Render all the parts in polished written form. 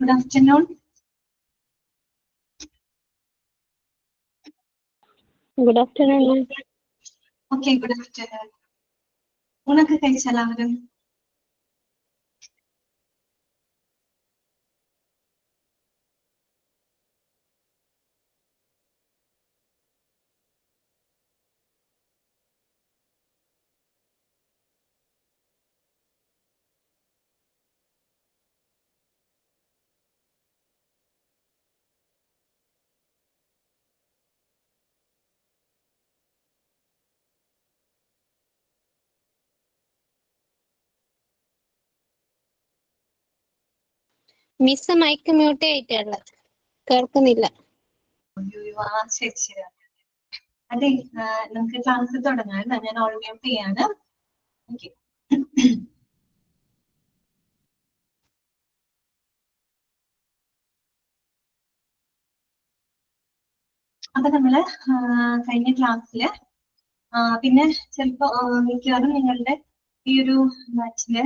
Good afternoon. Good afternoon. Okay, good afternoon. ഊണൊക്കെ കഴിച്ച എല്ലാവരും? മിസ് മൈക്ക് മ്യൂട്ട് ചെയ്തിട്ടുള്ള കേൾക്കുന്നില്ല. ശരി. അതെ, നമുക്ക് ക്ലാസ് തുടങ്ങാം. ഞാൻ ഓൾ മ്യൂട്ട് ചെയ്യാണ്. ഓക്കെ. അപ്പൊ നമ്മള് കഴിഞ്ഞ ക്ലാസ്സില് പിന്നെ ചിലപ്പോ മിക്കവാറും നിങ്ങളുടെ ഈ ഒരു ബാച്ചില്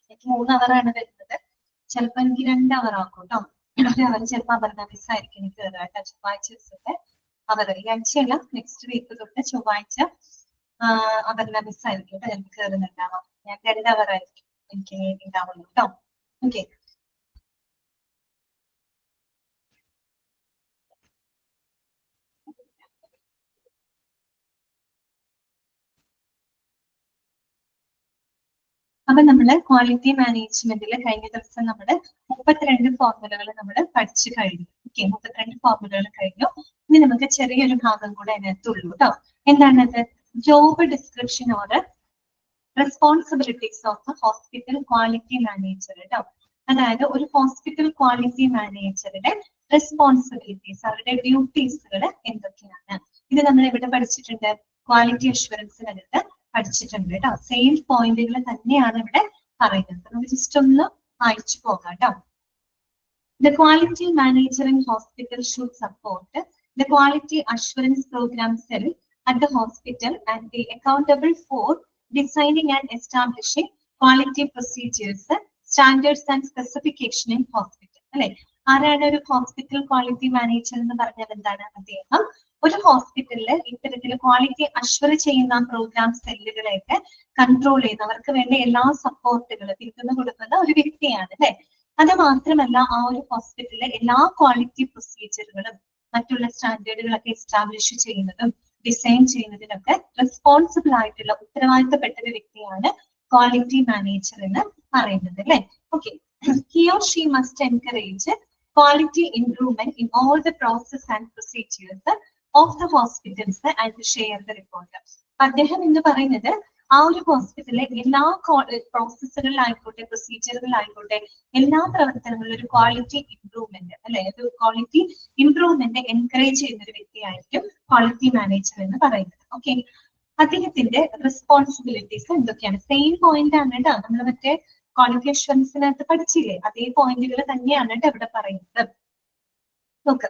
എനിക്ക് 3 അവറാണ് വരുന്നത്. ചിലപ്പോ എനിക്ക് 2 അവർ ആക്കും കേട്ടോ. 1 അവർ ചിലപ്പോ അപർണ മിസ് ആയിരിക്കും എനിക്ക് കയറാട്ടോ. ചൊവ്വാഴ്ച ദിവസത്തെ അവർ, ഈ ആഴ്ചയല്ല, നെക്സ്റ്റ് വീക്ക് തൊട്ട് ചൊവ്വാഴ്ച അപർണ മിസ് ആയിരിക്കും കേട്ടോ എനിക്ക് കയറുന്നുണ്ടാവാം. ഞാൻ 2 അവർ ആയിരിക്കും എനിക്ക് ഉണ്ടാവുള്ളൂ കേട്ടോ. ഓക്കെ. അപ്പൊ നമ്മള് ക്വാളിറ്റി മാനേജ്മെന്റിൽ കഴിഞ്ഞ ദിവസം നമ്മള് 32 ഫോർമുലകൾ നമ്മൾ പഠിച്ചു കഴിഞ്ഞു. ഓക്കെ, 32 ഫോർമുലകൾ കഴിഞ്ഞു. ഇനി നമുക്ക് ചെറിയൊരു ഭാഗം കൂടെ അതിനകത്തുള്ളൂ കേട്ടോ. എന്താണത്? Job description or responsibilities of hospital quality manager കേട്ടോ. അതായത് ഒരു ഹോസ്പിറ്റൽ ക്വാളിറ്റി മാനേജറുടെ റെസ്പോൺസിബിലിറ്റീസ്, അവരുടെ ഡ്യൂട്ടീസുകൾ എന്തൊക്കെയാണ്? ഇത് നമ്മൾ എവിടെ പഠിച്ചിട്ടുണ്ട്? ക്വാളിറ്റി അഷ്വറൻസിനകത്ത് പഠിച്ചിട്ടുണ്ട് കേട്ടോ. സെയിം പോയിന്റുകൾ തന്നെയാണ് ഇവിടെ പറയുന്നത്. നമുക്ക് ജസ്റ്റ് ഒന്ന് വായിച്ചു പോകാം കേട്ടോ. The quality manager in hospital should support the quality assurance program cell at the hospital and be accountable for designing and establishing quality procedures, standards and specification in hospital. അല്ലെ, ആരാണ് ഒരു ഹോസ്പിറ്റൽ ക്വാളിറ്റി മാനേജർ എന്ന് പറഞ്ഞാൽ എന്താണ്? അദ്ദേഹം ഒരു ഹോസ്പിറ്റലില് ഇത്തരത്തിൽ ക്വാളിറ്റി അഷ്വർ ചെയ്യുന്ന പ്രോഗ്രാം സെല്ലുകളെയൊക്കെ കൺട്രോൾ ചെയ്യുന്ന, അവർക്ക് വേണ്ട എല്ലാ സപ്പോർട്ടുകളും പിന്തുണ കൊടുക്കുന്ന ഒരു വ്യക്തിയാണ് അല്ലെ. അത് മാത്രമല്ല, ആ ഒരു ഹോസ്പിറ്റലിലെ എല്ലാ ക്വാളിറ്റി പ്രൊസീജിയറുകളും മറ്റുള്ള സ്റ്റാൻഡേർഡുകളൊക്കെ എസ്റ്റാബ്ലിഷ് ചെയ്യുന്നതും ഡിസൈൻ ചെയ്യുന്നതിനൊക്കെ റെസ്പോൺസിബിൾ ആയിട്ടുള്ള ഉത്തരവാദിത്തപ്പെട്ട ഒരു വ്യക്തിയാണ് ക്വാളിറ്റി മാനേജർ എന്ന് പറയുന്നത് അല്ലെ. Okay. He or she must encourage quality improvement in all the process and procedures of the hospitals and share the report. അദ്ദേഹം എന്ന് പറയുന്നത് ആ ഒരു ഹോസ്പിറ്റലിലെ എല്ലാ പ്രോസസ്സുകളിലായിക്കോട്ടെ, പ്രൊസീജിയറുകളിലായിക്കോട്ടെ, എല്ലാ പ്രവർത്തനങ്ങളിലും ഒരു ക്വാളിറ്റി ഇംപ്രൂവ്മെന്റ് അല്ലെ, ഒരു ക്വാളിറ്റി ഇംപ്രൂവ്മെന്റ് എൻകറേജ് ചെയ്യുന്ന ഒരു വ്യക്തിയായിരിക്കും ക്വാളിറ്റി മാനേജർ എന്ന് പറയുന്നത്. ഓക്കെ. അദ്ദേഹത്തിന്റെ റെസ്പോൺസിബിലിറ്റീസ് എന്തൊക്കെയാണ്? സെയിം പോയിന്റ് ആണ് കേട്ടോ. നമ്മൾ മറ്റേ ക്വാളിറ്റി അഷ്വറൻസിനകത്ത് പഠിച്ചില്ലേ, അതേ പോയിന്റുകൾ തന്നെയാണ് കേട്ടോ ഇവിടെ പറയുന്നത്. നോക്ക്,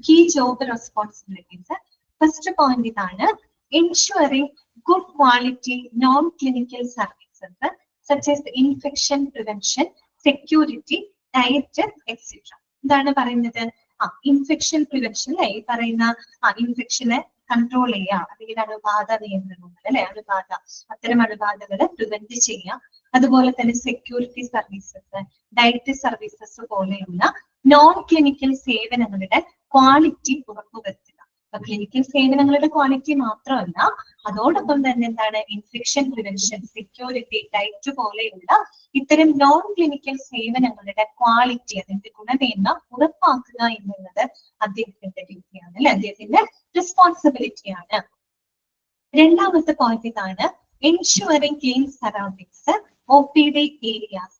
key job responsibilities. First point ഇതാണ്: ensuring good quality non-clinical services such as infection prevention, security, diet, etc. എന്താണ് പറയുന്നത്? ഇൻഫെക്ഷൻ പ്രിവെൻഷൻ അല്ലെ, ഈ പറയുന്ന ഇൻഫെക്ഷനെ കൺട്രോൾ ചെയ്യുക, അല്ലെങ്കിൽ അണുബാധ നിയന്ത്രണങ്ങൾ അല്ലെ, അണുബാധ, അത്തരം അണുബാധകളെ പ്രിവെന്റ് ചെയ്യുക. അതുപോലെ തന്നെ സെക്യൂരിറ്റി സർവീസസ്, ഡയറ്റ് സർവീസസ് പോലെയുള്ള നോൺ ക്ലിനിക്കൽ സേവനങ്ങളുടെ ക്വാളിറ്റി ഉറപ്പുവരുത്തുക. അപ്പൊ ക്ലിനിക്കൽ സേവനങ്ങളുടെ ക്വാളിറ്റി മാത്രമല്ല, അതോടൊപ്പം തന്നെ എന്താണ്? ഇൻഫെക്ഷൻ പ്രിവെൻഷൻ, സെക്യൂരിറ്റി, ഡയറ്റ് പോലെയുള്ള ഇത്തരം നോൺ ക്ലിനിക്കൽ സേവനങ്ങളുടെ ക്വാളിറ്റി, അതിന്റെ ഗുണമേന്മ ഉറപ്പാക്കുക എന്നുള്ളത് അദ്ദേഹത്തിന്റെ ഡ്യൂട്ടിയാണ് അല്ലെ, അദ്ദേഹത്തിന്റെ റെസ്പോൺസിബിലിറ്റിയാണ്. രണ്ടാമത്തെ പോയിന്റ് ഇതാണ്: ensuring clean surroundings, OPD areas,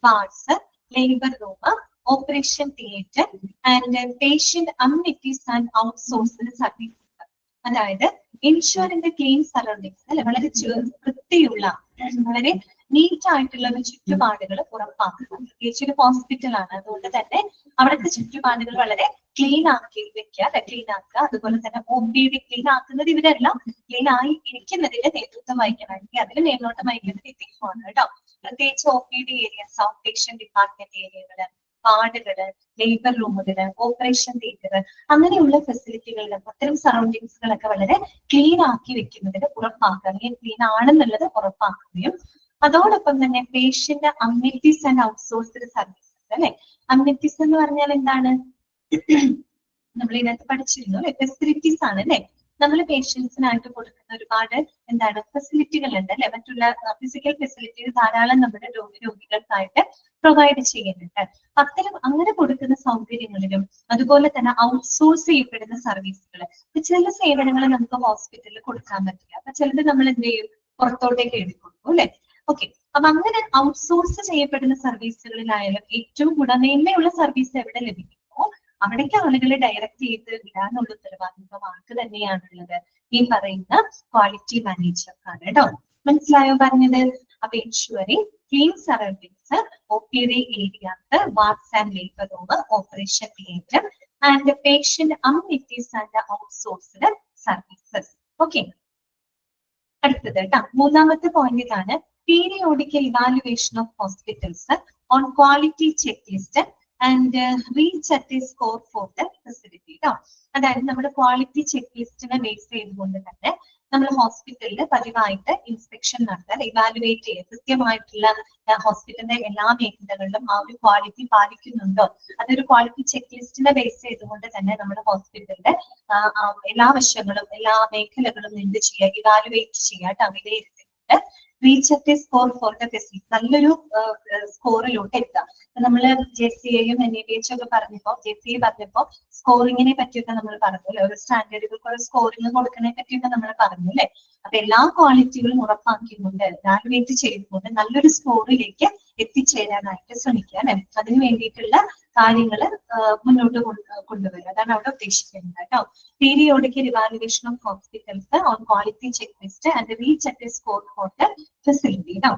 wards, labor room, operation theatre and patient amenities and outsourced services. അതായത് എൻഷുറിംഗ് ക്ലീൻ സറൗണ്ടിങ്സ് അല്ലെ, വളരെ വൃത്തിയുള്ള, വളരെ നീറ്റ് ആയിട്ടുള്ള ഒരു ചുറ്റുപാടുകൾ ഉറപ്പാക്കുക. പ്രത്യേകിച്ച് ഒരു ഹോസ്പിറ്റലാണ്, അതുകൊണ്ട് തന്നെ അവിടുത്തെ ചുറ്റുപാടുകൾ വളരെ ക്ലീൻ ആക്കി വെക്കുക, ക്ലീൻ ആക്കുക. അതുപോലെ തന്നെ OPD ക്ലീൻ ആക്കുന്നത് ഇവരെല്ലാം ക്ലീൻ ആയി ഇരിക്കുന്നതിന്റെ നേതൃത്വം വഹിക്കണമെങ്കിൽ അതിന് മേൽനോട്ടം വഹിക്കുന്നത് ഇദ്ദേഹമാണ് കേട്ടോ. പ്രത്യേകിച്ച് OPD areas, out patient department ഏരിയകള്, വാർഡുകള്, ലേബർ റൂമുകള്, ഓപ്പറേഷൻ തിയേറ്റർ, അങ്ങനെയുള്ള ഫെസിലിറ്റികളിലും അത്തരം സറൗണ്ടിങ്സുകളൊക്കെ വളരെ ക്ലീൻ ആക്കി വെക്കുന്നതിന് ഉറപ്പാക്കുക, അല്ലെങ്കിൽ ക്ലീൻ ആണെന്നുള്ളത് ഉറപ്പാക്കുകയും അതോടൊപ്പം തന്നെ patient amenities and outsourced services അല്ലെ. അമ്യൂണിറ്റീസ് എന്ന് പറഞ്ഞാൽ എന്താണ്? നമ്മൾ ഇതിനകത്ത് പഠിച്ചിരുന്നു അല്ലെ, ഫെസിലിറ്റീസ് ആണ് അല്ലെ. നമ്മൾ പേഷ്യൻസിനായിട്ട് കൊടുക്കുന്ന ഒരുപാട് എന്താണ് ഫെസിലിറ്റികൾ ഉണ്ട് അല്ലെ, മറ്റുള്ള ഫിസിക്കൽ ഫെസിലിറ്റീസ് ധാരാളം നമ്മുടെ രോഗികൾക്കായിട്ട് പ്രൊവൈഡ് ചെയ്യുന്നുണ്ട്. അത്തരം അങ്ങനെ കൊടുക്കുന്ന സൗകര്യങ്ങളിലും അതുപോലെ തന്നെ ഔട്ട്സോഴ്സ് ചെയ്യപ്പെടുന്ന സർവീസുകൾ, ചില സേവനങ്ങൾ നമുക്ക് ഹോസ്പിറ്റലിൽ കൊടുക്കാൻ പറ്റില്ല, അപ്പൊ ചിലത് നമ്മൾ എന്ത് ചെയ്യും, പുറത്തോട്ടേക്ക് എഴുതി കൊടുക്കും അല്ലെ. ഓക്കെ, അപ്പൊ അങ്ങനെ ഔട്ട്സോഴ്സ് ചെയ്യപ്പെടുന്ന സർവീസുകളിലായാലും ഏറ്റവും ഗുണമേന്മയുള്ള സർവീസ് എവിടെ ലഭിക്കുമോ അവിടേക്ക് ആളുകളെ ഡയറക്റ്റ് ചെയ്ത് വിടാനുള്ള ഉത്തരവാദിത്വം ആർക്ക് തന്നെയാണുള്ളത്? ഈ പറയുന്ന ക്വാളിറ്റി മാനേജർക്കാണ് കേട്ടോ. മനസ്സിലായോ പറഞ്ഞത്? അപ്പൊ ensuring clean surroundings, OPD areas, wards and labour room, operation theatre and patient amenities and outsourced services. Okay, അടുത്തത് കേട്ടോ, മൂന്നാമത്തെ പോയിന്റ് ഇതാണ്. Periodical evaluation of hospitals on quality check list and reach at a score for the facility കേട്ടോ. അതായത് നമ്മുടെ quality check ലിസ്റ്റിനെ base ചെയ്തുകൊണ്ട് തന്നെ നമ്മൾ ഹോസ്പിറ്റലിൽ പതിവായിട്ട് ഇൻസ്പെക്ഷൻ നടത്താൻ, ഇവാലുവേറ്റ് ചെയ്യുക, കൃത്യമായിട്ടുള്ള ഹോസ്പിറ്റലിന്റെ എല്ലാ മേഖലകളിലും ആ ഒരു ക്വാളിറ്റി പാലിക്കുന്നുണ്ടോ, അതൊരു ക്വാളിറ്റി ചെക്ക് ലിസ്റ്റിനെ ബേസ് ചെയ്തുകൊണ്ട് തന്നെ നമ്മുടെ ഹോസ്പിറ്റലിന്റെ എല്ലാ വശങ്ങളും എല്ലാ മേഖലകളും എന്ത് ചെയ്യുക, ഇവാലുവേറ്റ് ചെയ്യുക കേട്ടോ, വിലയിരുത്തിയിട്ട് reach at a score for the facility, നല്ലൊരു സ്കോറിലോട്ട് എത്താം. നമ്മള് JCAയും NABH ഒക്കെ പറഞ്ഞപ്പോ, JCA പറഞ്ഞപ്പോ സ്കോറിങ്ങിനെ പറ്റിയൊക്കെ നമ്മൾ പറഞ്ഞു അല്ലെ, ഒരു സ്റ്റാൻഡേർഡുകൾക്ക് സ്കോറിങ് കൊടുക്കുന്നതിനെ പറ്റിയൊക്കെ നമ്മൾ പറഞ്ഞു അല്ലെ. അപ്പൊ എല്ലാ ക്വാളിറ്റികളും ഉറപ്പാക്കിക്കൊണ്ട് ഇവാലുവേറ്റ് ചെയ്തുകൊണ്ട് നല്ലൊരു സ്കോറിലേക്ക് എത്തിച്ചേരാനായിട്ട് ശ്രമിക്കുക അല്ലെ. അതിന് വേണ്ടിയിട്ടുള്ള കാര്യങ്ങൾ മുന്നോട്ട് കൊണ്ടുവരിക, അതാണ് അവിടെ ഉദ്ദേശിക്കുന്നത് കേട്ടോ. Periodical evaluation of hospitals on quality check list and reach at a score for the facility കേട്ടോ.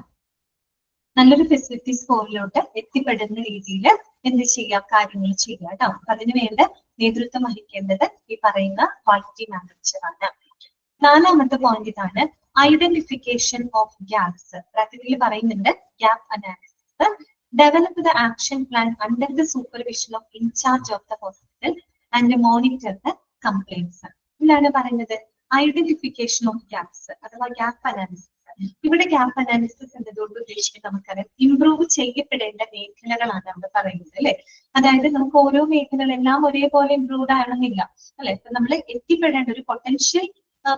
നല്ലൊരു ഫെസിലിറ്റി സ്കോറിലോട്ട് എത്തിപ്പെടുന്ന രീതിയിൽ എന്ത് ചെയ്യാം, കാര്യങ്ങൾ ചെയ്യുക കേട്ടോ. അപ്പൊ അതിനു വേണ്ട നേതൃത്വം വഹിക്കേണ്ടത് ഈ പറയുന്ന ക്വാളിറ്റി മാനേജറാണ്. നാലാമത്തെ പോയിന്റ് ഇതാണ്, ഐഡന്റിഫിക്കേഷൻ ഓഫ് ഗ്യാപ്സ്. ബ്രാക്കറ്റിൽ പറയുന്നുണ്ട് gap analysis, develop the action plan under the supervision of incharge of the hospital and monitor the compliance. ഇതിലാണ് പറയുന്നത് ഐഡന്റിഫിക്കേഷൻ ഓഫ് ഗ്യാപ്സ് അഥവാ ഗ്യാപ്പ് അനാലിസിസ്. ഇവിടെ ഗ്യാപ്പ് അനാലിസിസ് എന്നതുകൊണ്ട് ഉദ്ദേശിക്കുന്നത് നമുക്കറിയാം ഇംപ്രൂവ് ചെയ്യപ്പെടേണ്ട മേഖലകളാണ് നമ്മൾ പറയുന്നത് അല്ലെ. അതായത് നമുക്ക് ഓരോ മേഖലകളെല്ലാം ഒരേപോലെ ഇംപ്രൂവ്ഡ് ആവണമെന്നില്ല അല്ലെ. ഇപ്പൊ നമ്മൾ എത്തിപ്പെടേണ്ട ഒരു പൊട്ടൻഷ്യൽ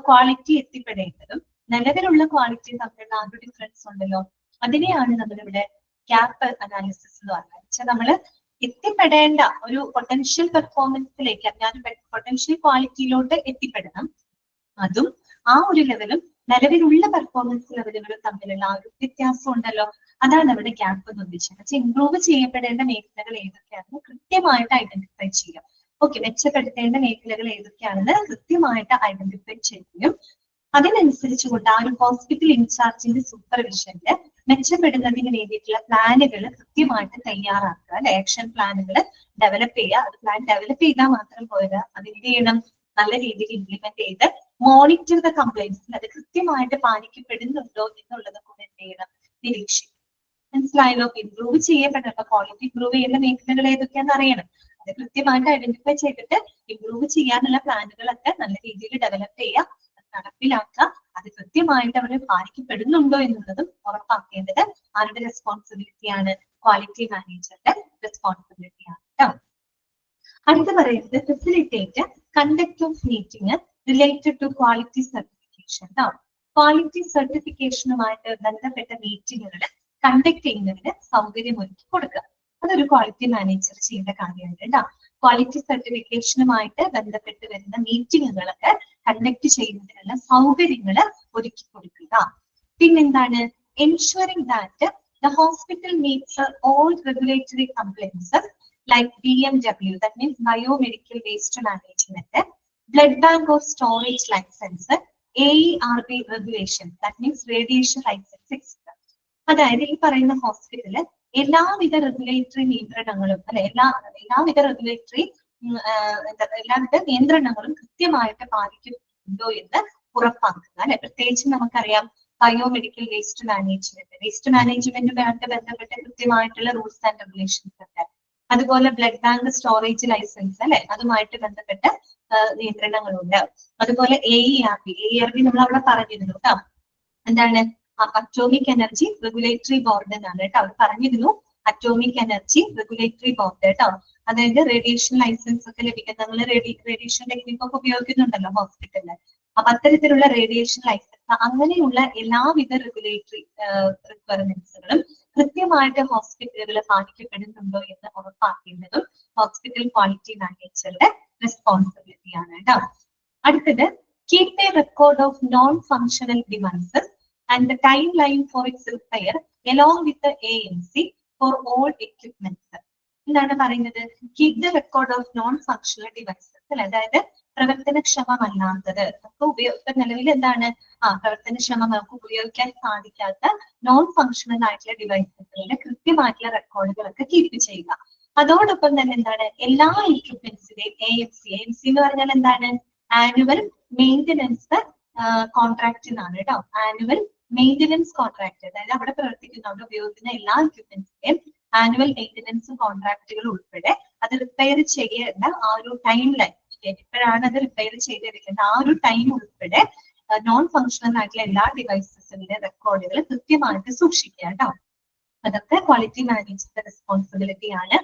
ക്വാളിറ്റി എത്തിപ്പെടേണ്ടതും നിലവിലുള്ള ക്വാളിറ്റി തമ്മിലുള്ള ആ ഒരു ഡിഫറൻസ് ഉണ്ടല്ലോ, അതിനെയാണ് നമ്മളിവിടെ ഗ്യാപ്പ് അനാലിസിസ് എന്ന് പറയുന്നത്. വെച്ചാൽ നമ്മൾ എത്തിപ്പെടേണ്ട ഒരു പൊട്ടൻഷ്യൽ പെർഫോമൻസിലേക്ക്, ഞാൻ പൊട്ടൻഷ്യൽ ക്വാളിറ്റിയിലോട്ട് എത്തിപ്പെടണം, അതും ആ ഒരു ലെവലും നിലവിലുള്ള പെർഫോമൻസ് ലെവലുകളും തമ്മിലുള്ള ആ ഒരു വ്യത്യാസം ഉണ്ടല്ലോ, അതാണ് അവിടെ ഗ്യാപ്പ് എന്ന് ഉദ്ദേശിക്കുന്നത്. ഇംപ്രൂവ് ചെയ്യപ്പെടേണ്ട മേഖലകൾ ഏതൊക്കെയാണെന്ന് കൃത്യമായിട്ട് ഐഡന്റിഫൈ ചെയ്യാം. ഓക്കെ, മെച്ചപ്പെടുത്തേണ്ട മേഖലകൾ ഏതൊക്കെയാണെന്ന് കൃത്യമായിട്ട് ഐഡന്റിഫൈ ചെയ്യുകയും അതിനനുസരിച്ചുകൊണ്ട് ആ ഒരു ഹോസ്പിറ്റൽ ഇൻചാർജിന്റെ സൂപ്പർവിഷനില് മെച്ചപ്പെടുന്നതിന് വേണ്ടിയിട്ടുള്ള പ്ലാനുകൾ കൃത്യമായിട്ട് തയ്യാറാക്കുക അല്ലെ. ആക്ഷൻ പ്ലാനുകൾ ഡെവലപ്പ് ചെയ്യുക. അത് പ്ലാൻ ഡെവലപ്പ് ചെയ്താൽ മാത്രം പോരാ, അത് എന്ത് ചെയ്യണം, നല്ല രീതിയിൽ ഇംപ്ലിമെന്റ് ചെയ്ത് മോണിറ്റർ ദ കംപ്ലൈൻസ്, അത് കൃത്യമായിട്ട് പാലിക്കപ്പെടുന്നുണ്ടോ എന്നുള്ളത് കൂടെ എന്ത് ചെയ്യണം, നിരീക്ഷിക്കും. മനസ്സിലായല്ലോ? ഇംപ്രൂവ് ചെയ്യപ്പെടേണ്ട ക്വാളിറ്റി ഇംപ്രൂവ് ചെയ്യുന്ന മേഖലകൾ ഏതൊക്കെയാണെന്ന് അറിയണം. അത് കൃത്യമായിട്ട് ഐഡന്റിഫൈ ചെയ്തിട്ട് ഇംപ്രൂവ് ചെയ്യാനുള്ള പ്ലാനുകളൊക്കെ നല്ല രീതിയിൽ ഡെവലപ്പ് ചെയ്യുക, നടപ്പിലാക്കുക. അത് കൃത്യമായിട്ട് അവർ പാലിക്കപ്പെടുന്നുണ്ടോ എന്നുള്ളതും ഉറപ്പാക്കേണ്ടത് ആരുടെ റെസ്പോൺസിബിലിറ്റിയാണ്? ക്വാളിറ്റി മാനേജറുടെ റെസ്പോൺസിബിലിറ്റിയാണ് കേട്ടോ. അടുത്ത പറയുന്നത് facilitate conduct of meeting related to quality certification. Quality സർട്ടിഫിക്കേഷനുമായിട്ട് ബന്ധപ്പെട്ട മീറ്റിങ്ങുകൾ കണ്ടക്ട് ചെയ്യുന്നതിന് സൗകര്യമൊരുക്കി കൊടുക്കുക. അതൊരു ക്വാളിറ്റി മാനേജർ ചെയ്യേണ്ട കാര്യമാണ് കേട്ടോ. ക്വാളിറ്റി സർട്ടിഫിക്കേഷനുമായിട്ട് ബന്ധപ്പെട്ട് വരുന്ന മീറ്റിങ്ങുകളൊക്കെ കണ്ടക്ട് ചെയ്യുന്നതിനുള്ള സൗകര്യങ്ങൾ ഒരുക്കി കൊടുക്കുക. പിന്നെന്താണ്? Ensuring that the hospital meats all regulatory compliances like BMW, that means biomedical waste management, blood bank or storage license, AERB regulations, that means radiation license, etc. അതായത് ഈ പറയുന്ന ഹോസ്പിറ്റലിൽ എല്ലാവിധ റെഗുലേറ്ററി നിയന്ത്രണങ്ങളും അല്ലെ, എല്ലാവിധ റെഗുലേറ്ററി എല്ലാവിധ നിയന്ത്രണങ്ങളും കൃത്യമായിട്ട് പാലിക്കുന്നുണ്ടോ എന്ന് ഉറപ്പാക്കുക അല്ലെ. പ്രത്യേകിച്ച് നമുക്കറിയാം ബയോമെഡിക്കൽ വേസ്റ്റ് മാനേജ്മെന്റുമായിട്ട് ബന്ധപ്പെട്ട കൃത്യമായിട്ടുള്ള റൂൾസ് ആൻഡ് റെഗുലേഷൻസ് ഉണ്ട്. അതുപോലെ ബ്ലഡ് ബാങ്ക് സ്റ്റോറേജ് ലൈസൻസ് അല്ലെ, അതുമായിട്ട് ബന്ധപ്പെട്ട നിയന്ത്രണങ്ങളുണ്ട്. അതുപോലെ AERB നമ്മൾ അവിടെ പറഞ്ഞിരുന്നു കേട്ടോ. എന്താണ്? അറ്റോമിക് എനർജി റെഗുലേറ്ററി ബോർഡ് എന്നാണ് കേട്ടോ അവർ പറഞ്ഞിരുന്നു. അറ്റോമിക് എനർജി റെഗുലേറ്ററി ബോർഡ് കേട്ടോ. അതായത് റേഡിയേഷൻ ലൈസൻസ് ഒക്കെ ലഭിക്കുന്നത്, നമ്മൾ റേഡിയേഷൻ ടെക്നിക് ഒക്കെ ഉപയോഗിക്കുന്നുണ്ടല്ലോ ഹോസ്പിറ്റലിൽ. അപ്പൊ അത്തരത്തിലുള്ള റേഡിയേഷൻ ലൈസൻസ്, അങ്ങനെയുള്ള എല്ലാവിധ റെഗുലേറ്ററി റിക്വയർമെന്റ്സുകളും കൃത്യമായിട്ട് ഹോസ്പിറ്റലുകൾ പാലിക്കപ്പെടുന്നുണ്ടോ എന്ന് ഉറപ്പാക്കേണ്ടതും ഹോസ്പിറ്റൽ ക്വാളിറ്റി മാനേജറുടെ റെസ്പോൺസിബിലിറ്റിയാണ് കേട്ടോ. അടുത്തത്, keep A record of non functional devices and the timeline for its repair along with the AMC for all equipments. എന്താണ് പറയുന്നത്? Keep the record of non functional devices അല്ലെ, അതായത് പ്രവർത്തനക്ഷമമല്ലാത്തത്, നമുക്ക് നിലവിൽ എന്താണ് പ്രവർത്തനക്ഷമം നമുക്ക് ഉപയോഗിക്കാൻ സാധിക്കാത്ത നോൺ ഫങ്ഷണൽ ആയിട്ടുള്ള ഡിവൈസസുകളുടെ കൃത്യമായിട്ടുള്ള റെക്കോർഡുകളൊക്കെ കീപ്പ് ചെയ്യുക. അതോടൊപ്പം തന്നെ എന്താണ്, എല്ലാ എക്യുപ്മെന്റ്സിന്റെയും AMC എന്ന് പറഞ്ഞാൽ എന്താണ്? ആനുവൽ മെയിന്റനൻസ് കോൺട്രാക്ട് എന്നാണ് കേട്ടോ. ആനുവൽ മെയിന്റനൻസ് കോൺട്രാക്ട്, അതായത് അവിടെ പ്രവർത്തിക്കുന്ന, അവിടെ ഉപയോഗിക്കുന്ന എല്ലാ എക്യുപ്മെന്റ്സിന്റെയും ആനുവൽ മെയിന്റനൻസ് കോൺട്രാക്ടുകൾ ഉൾപ്പെടെ അത് റിപ്പയർ ചെയ്യേണ്ട ആ ഒരു ടൈം ലൈൻ, എപ്പോഴാണ് അത് റിപ്പയർ ചെയ്തെടുക്കേണ്ട ആ ഒരു ടൈം ഉൾപ്പെടെ നോൺ ഫങ്ഷണൽ ആയിട്ടുള്ള എല്ലാ ഡിവൈസസിന്റെ റെക്കോർഡുകൾ കൃത്യമായിട്ട് സൂക്ഷിക്കുക കേട്ടോ. അതൊക്കെ ക്വാളിറ്റി മാനേജറിന്റെ റെസ്പോൺസിബിലിറ്റി ആണ്.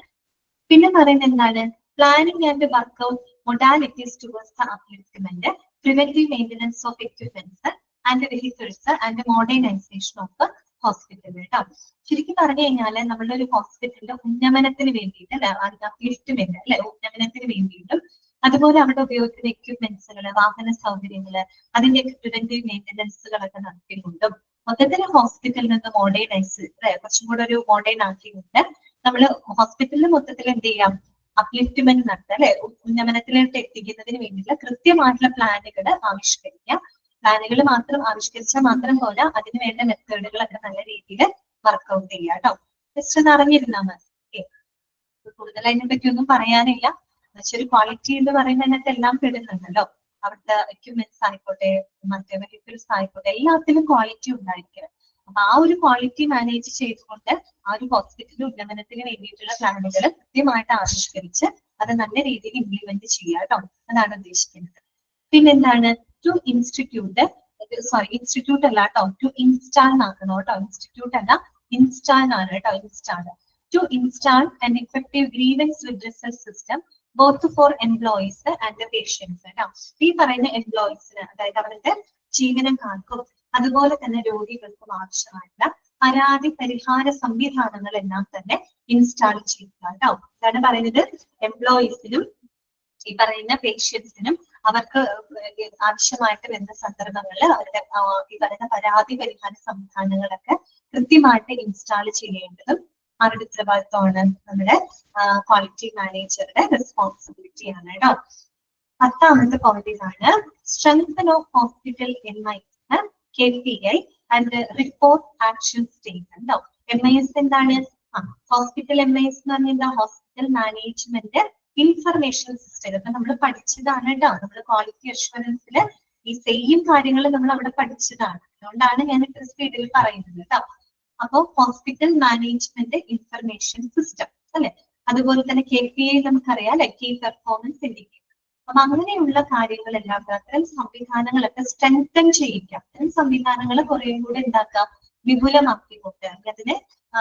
പിന്നെ പറയുന്നത് എന്താണ്? Planning and workout modalities towards the implement, preventive maintenance of equipments and vehicles and modernisation of hospital കേട്ടോ. ശരിക്കും പറഞ്ഞു കഴിഞ്ഞാൽ നമ്മുടെ ഒരു ഹോസ്പിറ്റലിന്റെ ഉന്നമനത്തിന് വേണ്ടിയിട്ട് അല്ലെ, അപ്ലിഫ്റ്റ്മെന്റ് അല്ലെ, ഉന്നമനത്തിന് വേണ്ടിയിട്ടും അതുപോലെ അവിടെ ഉപയോഗിക്കുന്ന എക്യുപ്മെന്റ്സുകള്, വാഹന സൗകര്യങ്ങള്, അതിന്റെ പ്രിവെന്റീവ് മെയിന്റനൻസുകളൊക്കെ നടത്തിക്കൊണ്ടും മൊത്തത്തിൽ ഹോസ്പിറ്റലിൽ നിന്ന് മോഡേണൈസ് കുറച്ചും കൂടെ ഒരു മോഡേൺ ആക്കിക്കൊണ്ട് നമ്മള് ഹോസ്പിറ്റലിൽ മൊത്തത്തിൽ എന്ത് ചെയ്യാം, അപ്ലിഫ്റ്റ്മെന്റ് നടത്തുക അല്ലെ, ഉന്നമനത്തിലോട്ട് എത്തിക്കുന്നതിന് വേണ്ടിയിട്ടുള്ള കൃത്യമായിട്ടുള്ള പ്ലാനുകൾ ആവിഷ്കരിക്കുക. പ്ലാനുകൾ മാത്രം ആവിഷ്കരിച്ചാൽ മാത്രം പോരാ, അതിന് വേണ്ട മെത്തേഡുകളൊക്കെ നല്ല രീതിയിൽ വർക്ക്ഔട്ട് ചെയ്യുക കേട്ടോ. ജസ്റ്റ് ഒന്ന് അറിഞ്ഞിരുന്നാൽ മതി. കൂടുതൽ അതിനെ പറ്റി ഒന്നും പറയാനില്ല. എന്നുവെച്ചാൽ ഒരു ക്വാളിറ്റി എന്ന് പറയുന്നതിനകത്ത് എല്ലാം പെടുന്നുണ്ടല്ലോ. അവിടുത്തെ എക്യുപ്മെന്റ്സ് ആയിക്കോട്ടെ, മറ്റേ വെഹിക്കിൾസ് ആയിക്കോട്ടെ, എല്ലാത്തിലും ക്വാളിറ്റി ഉണ്ടായിരിക്കണം. അപ്പൊ ആ ഒരു ക്വാളിറ്റി മാനേജ് ചെയ്തുകൊണ്ട് ആ ഒരു ഹോസ്പിറ്റലിന്റെ ഉന്നമനത്തിന് വേണ്ടിയിട്ടുള്ള പ്ലാനുകൾ കൃത്യമായിട്ട് ആവിഷ്കരിച്ച് അത് നല്ല രീതിയിൽ ഇംപ്ലിമെന്റ് ചെയ്യുക കേട്ടോ. അതാണ് ഉദ്ദേശിക്കുന്നത്. പിന്നെന്താണ്? ടു ഇൻസ്റ്റിറ്റ്യൂട്ട് അല്ല കേട്ടോ, ടു ഇൻസ്റ്റാൾ ആക്കണം കേട്ടോ. ഇൻസ്റ്റിറ്റ്യൂട്ട് അല്ല, ഇൻസ്റ്റാൾ ആണ് കേട്ടോ. To install an effective grievance redressal system both for employees and patients കേട്ടോ. ഈ പറയുന്ന എംപ്ലോയീസിന്, അതായത് അവരുടെ ജീവനക്കാർക്കും അതുപോലെ തന്നെ രോഗികൾക്കും ആവശ്യമായിട്ടുള്ള പരാതി പരിഹാര സംവിധാനങ്ങൾ എല്ലാം തന്നെ ഇൻസ്റ്റാൾ ചെയ്യുക കേട്ടോ. അതാണ് പറയുന്നത്, എംപ്ലോയീസിനും ഈ പറയുന്ന പേഷ്യൻസിനും അവർക്ക് ആവശ്യമായിട്ട് വരുന്ന സന്ദർഭങ്ങളിൽ അവരുടെ ഈ പറയുന്ന പരാതി പരിഹാര സംവിധാനങ്ങളൊക്കെ കൃത്യമായിട്ട് ഇൻസ്റ്റാൾ ചെയ്യേണ്ടതും അവരുടെ ഉത്തരവാദിത്വമാണ്, നമ്മുടെ ക്വാളിറ്റി മാനേജറുടെ റെസ്പോൺസിബിലിറ്റി ആണ് കേട്ടോ. 10ാമത്തെ പോയിന്റ് ഇതാണ്, strengthen of hospital MIS KPI and report action statement. MIS എന്താണ്? ഹോസ്പിറ്റൽ MIS എന്ന് പറഞ്ഞാൽ ഹോസ്പിറ്റൽ മാനേജ്മെന്റ് ഇൻഫർമേഷൻ സിസ്റ്റം. ഇതൊക്കെ നമ്മൾ പഠിച്ചതാണ് കേട്ടോ. നമ്മൾ ക്വാളിറ്റി അഷ്വറൻസിൽ ഈ സെയിം കാര്യങ്ങൾ നമ്മൾ അവിടെ പഠിച്ചതാണ്. അതുകൊണ്ടാണ് ഞാൻ ഇത്ര സ്പീഡിൽ പറയുന്നത് കേട്ടോ. അപ്പൊ ഹോസ്പിറ്റൽ മാനേജ്മെന്റ് ഇൻഫർമേഷൻ സിസ്റ്റം അല്ലെ, അതുപോലെ തന്നെ KPI നമുക്കറിയാം അല്ലെ, കീ പെർഫോമൻസ് ഇൻഡിക്കേറ്റർ. അപ്പൊ അങ്ങനെയുള്ള കാര്യങ്ങളെല്ലാം, അത്തരം സംവിധാനങ്ങളൊക്കെ സ്ട്രെങ്തൻ ചെയ്യിക്കാം. അത്തരം സംവിധാനങ്ങൾ കുറേയും കൂടെ എന്താക്കാം, വിപുലമാക്കിക്കൊണ്ട് അതിനെ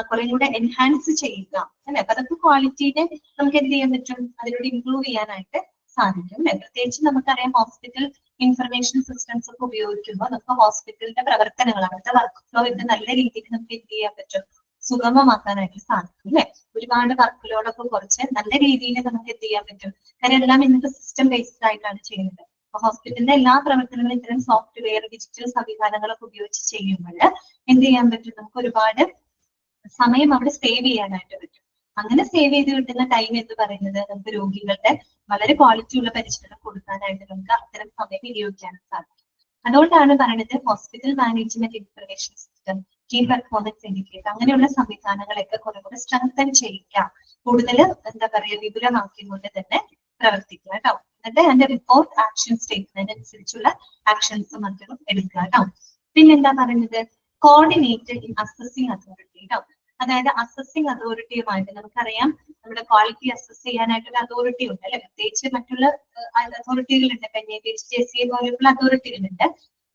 കുറേയും കൂടെ എൻഹാൻസ് ചെയ്യുക അല്ലെ. അപ്പൊ അതൊക്കെ ക്വാളിറ്റിനെ നമുക്ക് എന്ത് ചെയ്യാൻ പറ്റും, അതിലൂടെ ഇംപ്രൂവ് ചെയ്യാനായിട്ട് സാധിക്കും അല്ലെ. പ്രത്യേകിച്ച് നമുക്കറിയാം ഹോസ്പിറ്റൽ ഇൻഫർമേഷൻ സിസ്റ്റംസ് ഒക്കെ ഉപയോഗിക്കുമ്പോൾ നമുക്ക് ഹോസ്പിറ്റലിന്റെ പ്രവർത്തനങ്ങൾ, അവിടുത്തെ വർക്ക് ഫ്ലോ ഒക്കെ നല്ല രീതിയിൽ നമുക്ക് എന്ത് ചെയ്യാൻ പറ്റും, സുഗമമാക്കാനായിട്ട് സാധിക്കും അല്ലെ. ഒരുപാട് വർക്ക് ലോഡൊക്കെ കുറച്ച് നല്ല രീതിയിൽ നമുക്ക് എന്ത് ചെയ്യാൻ പറ്റും. കാര്യം എല്ലാം ഇന്നത്തെ സിസ്റ്റം ബേസ്ഡ് ആയിട്ടാണ് ചെയ്യുന്നത്. അപ്പൊ ഹോസ്പിറ്റലിന്റെ എല്ലാ പ്രവർത്തനങ്ങളും ഇത്തരം സോഫ്റ്റ്വെയർ, ഡിജിറ്റൽ സംവിധാനങ്ങളൊക്കെ ഉപയോഗിച്ച് ചെയ്യുമ്പോൾ എന്ത് ചെയ്യാൻ പറ്റും, നമുക്ക് ഒരുപാട് സമയം അവിടെ സേവ് ചെയ്യാനായിട്ട് പറ്റും. അങ്ങനെ സേവ് ചെയ്ത് കിട്ടുന്ന ടൈം എന്ന് പറയുന്നത് നമുക്ക് രോഗികളുടെ വളരെ ക്വാളിറ്റി ഉള്ള പരിചരണം കൊടുക്കാനായിട്ട് നമുക്ക് അത്തരം സമയം വിനിയോഗിക്കാൻ സാധിക്കും. അതുകൊണ്ടാണ് പറയുന്നത് hospital management information system, key performance indicator, അങ്ങനെയുള്ള സംവിധാനങ്ങളൊക്കെ കുറെ കൂടെ സ്ട്രെങ്തൻ ചെയ്യിക്കാം, കൂടുതൽ എന്താ പറയുക വിപുലമാക്കിക്കൊണ്ട് തന്നെ പ്രവർത്തിക്കുക കേട്ടോ. എന്നിട്ട് അതിന്റെ റിപ്പോർട്ട് ആക്ഷൻ സ്റ്റേറ്റ്മെന്റ് അനുസരിച്ചുള്ള ആക്ഷൻസും മറ്റും എടുക്കുക കേട്ടോ. പിന്നെന്താ പറയുന്നത്, കോർഡിനേറ്റഡ് ഇൻ അസസിങ് അതോറിറ്റി കേട്ടോ. അതായത് അസസിങ് അതോറിറ്റിയുമായിട്ട് നമുക്കറിയാം നമ്മുടെ ക്വാളിറ്റി അസസ് ചെയ്യാനായിട്ട് ഒരു അതോറിറ്റി ഉണ്ട് അല്ലെ, പ്രത്യേകിച്ച് മറ്റുള്ള അതോറിറ്റികളുണ്ട്, NABH പോലുള്ള അതോറിറ്റികളുണ്ട്.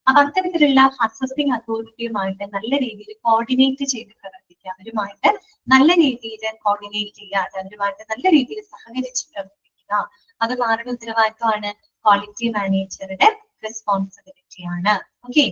അപ്പൊ അത്തരത്തിലുള്ള അസസിങ് അതോറിറ്റിയുമായിട്ട് നല്ല രീതിയിൽ കോർഡിനേറ്റ് ചെയ്ത് പ്രവർത്തിക്കുക, അവരുമായിട്ട് നല്ല രീതിയിൽ കോർഡിനേറ്റ് ചെയ്യുക, അവരുമായിട്ട് നല്ല രീതിയിൽ സഹകരിച്ച് പ്രവർത്തിക്കുക, അത് ആരുടെ ഉത്തരവാദിത്വമാണ്, ക്വാളിറ്റി മാനേജറുടെ റെസ്പോൺസിബിലിറ്റിയാണ്. ഓക്കെ.